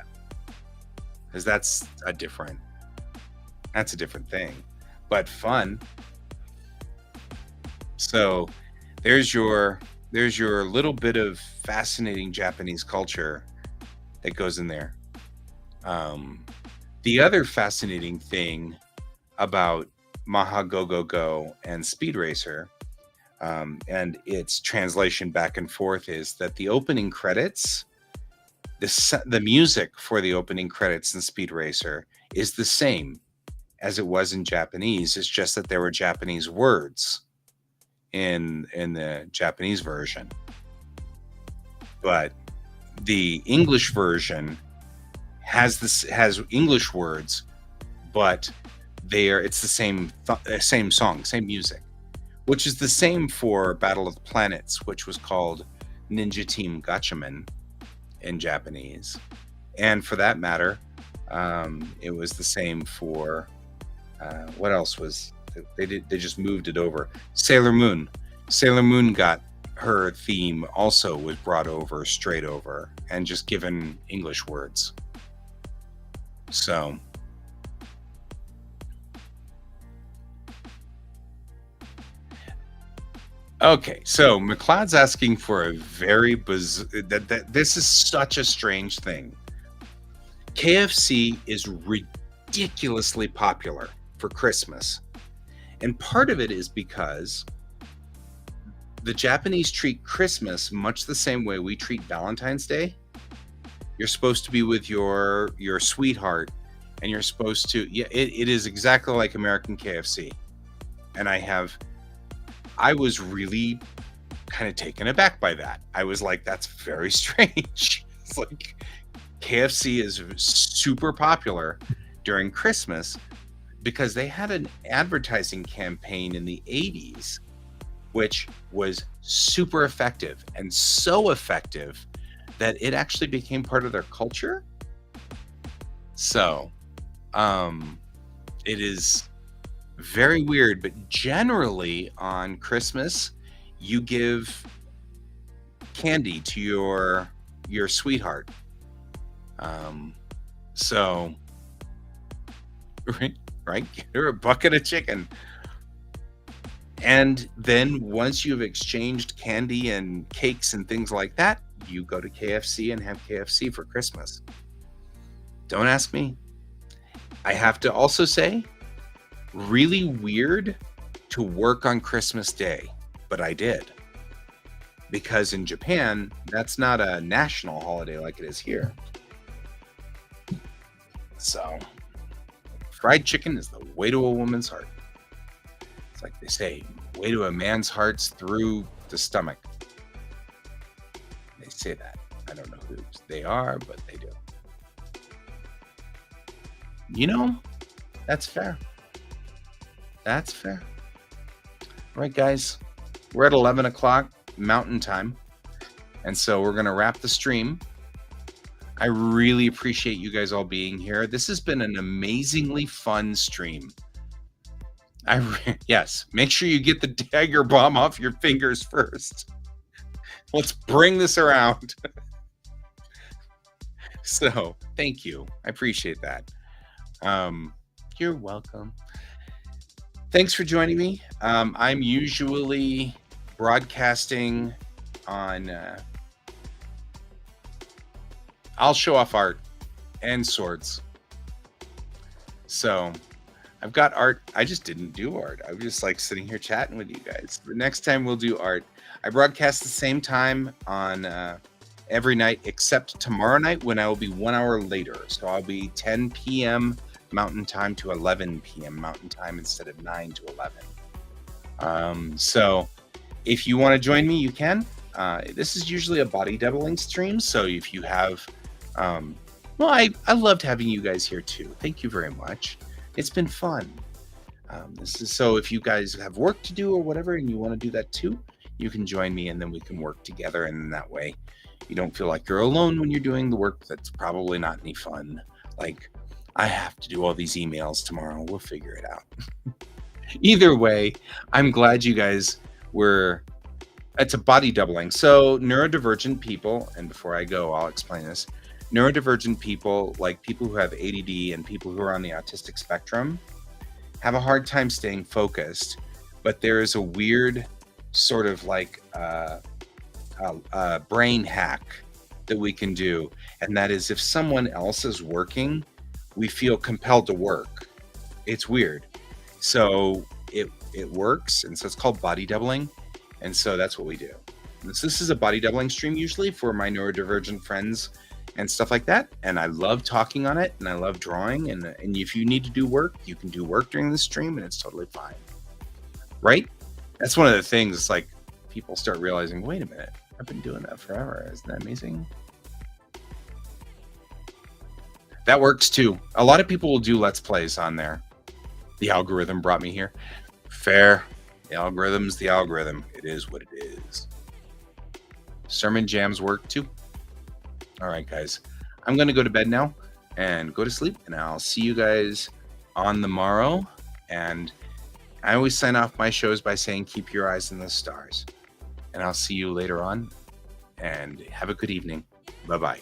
Because that's a different thing, but fun. So there's your little bit of fascinating Japanese culture that goes in there. The other fascinating thing about Maha Go Go Go and Speed Racer, and its translation back and forth, is that the opening credits, the music for the opening credits in Speed Racer is the same as it was in Japanese. It's just that there were Japanese words in the Japanese version, but the English version has English words, but it's the same song, same music, which is the same for Battle of the Planets, which was called Ninja Team Gatchaman in Japanese, and for that matter, it was the same for what else was they just moved it over. Sailor Moon got her theme, also was brought over straight over and just given English words. So okay, so McLeod's asking for a very that this is such a strange thing. KFC is ridiculously popular for Christmas, and part of it is because the Japanese treat Christmas much the same way we treat Valentine's Day. You're supposed to be with your sweetheart, and you're supposed to, it is exactly like American KFC. And I was really kind of taken aback by that. I was like, that's very strange. It's like KFC is super popular during Christmas because they had an advertising campaign in the 80s which was super effective, and so effective that it actually became part of their culture. So it is very weird, but generally on Christmas you give candy to your sweetheart. So right, get her a bucket of chicken. And then once you've exchanged candy and cakes and things like that, you go to KFC and have KFC for Christmas. Don't ask me. I have to also say, really weird to work on Christmas Day, but I did. Because in Japan, that's not a national holiday like it is here. So, fried chicken is the way to a woman's heart. It's like they say, way to a man's heart's through the stomach. They say that. I don't know who they are, but they do. You know, that's fair. That's fair. All right, guys, we're at 11 o'clock Mountain Time. And so we're going to wrap the stream. I really appreciate you guys all being here. This has been an amazingly fun stream. Yes, make sure you get the dagger bomb off your fingers first. Let's bring this around. So, thank you. I appreciate that. You're welcome. Thanks for joining me. I'm usually broadcasting on I'll show off art and swords. So I've got art. I just didn't do art. I was just like sitting here chatting with you guys. The next time we'll do art. I broadcast the same time on every night except tomorrow night when I will be 1 hour later. So I'll be 10 p.m. Mountain Time to 11 p.m. Mountain Time instead of 9 to 11. So if you want to join me, you can. This is usually a body doubling stream. So if you have, well, I loved having you guys here too. Thank you very much. It's been fun. This is so if you guys have work to do or whatever, and you want to do that too, you can join me and then we can work together. And in that way, you don't feel like you're alone when you're doing the work that's probably not any fun. Like, I have to do all these emails tomorrow. We'll figure it out. Either way, I'm glad you guys were. It's a body doubling. So neurodivergent people, and before I go, I'll explain this. Neurodivergent people, like people who have ADD and people who are on the autistic spectrum, have a hard time staying focused. But there is a weird sort of like brain hack that we can do. And that is if someone else is working, we feel compelled to work. It's weird. So it works. And so it's called body doubling. And so that's what we do. This is a body doubling stream usually for my neurodivergent friends and stuff like that. And I love talking on it and I love drawing. And if you need to do work, you can do work during the stream and it's totally fine. Right? That's one of the things. It's like people start realizing, wait a minute, I've been doing that forever. Isn't that amazing? That works too. A lot of people will do Let's Plays on there. The algorithm brought me here. Fair. The algorithm's the algorithm. It is what it is. Sermon jams work too. All right, guys. I'm going to go to bed now and go to sleep. And I'll see you guys on the morrow. And I always sign off my shows by saying, keep your eyes on the stars. And I'll see you later on. And have a good evening. Bye-bye.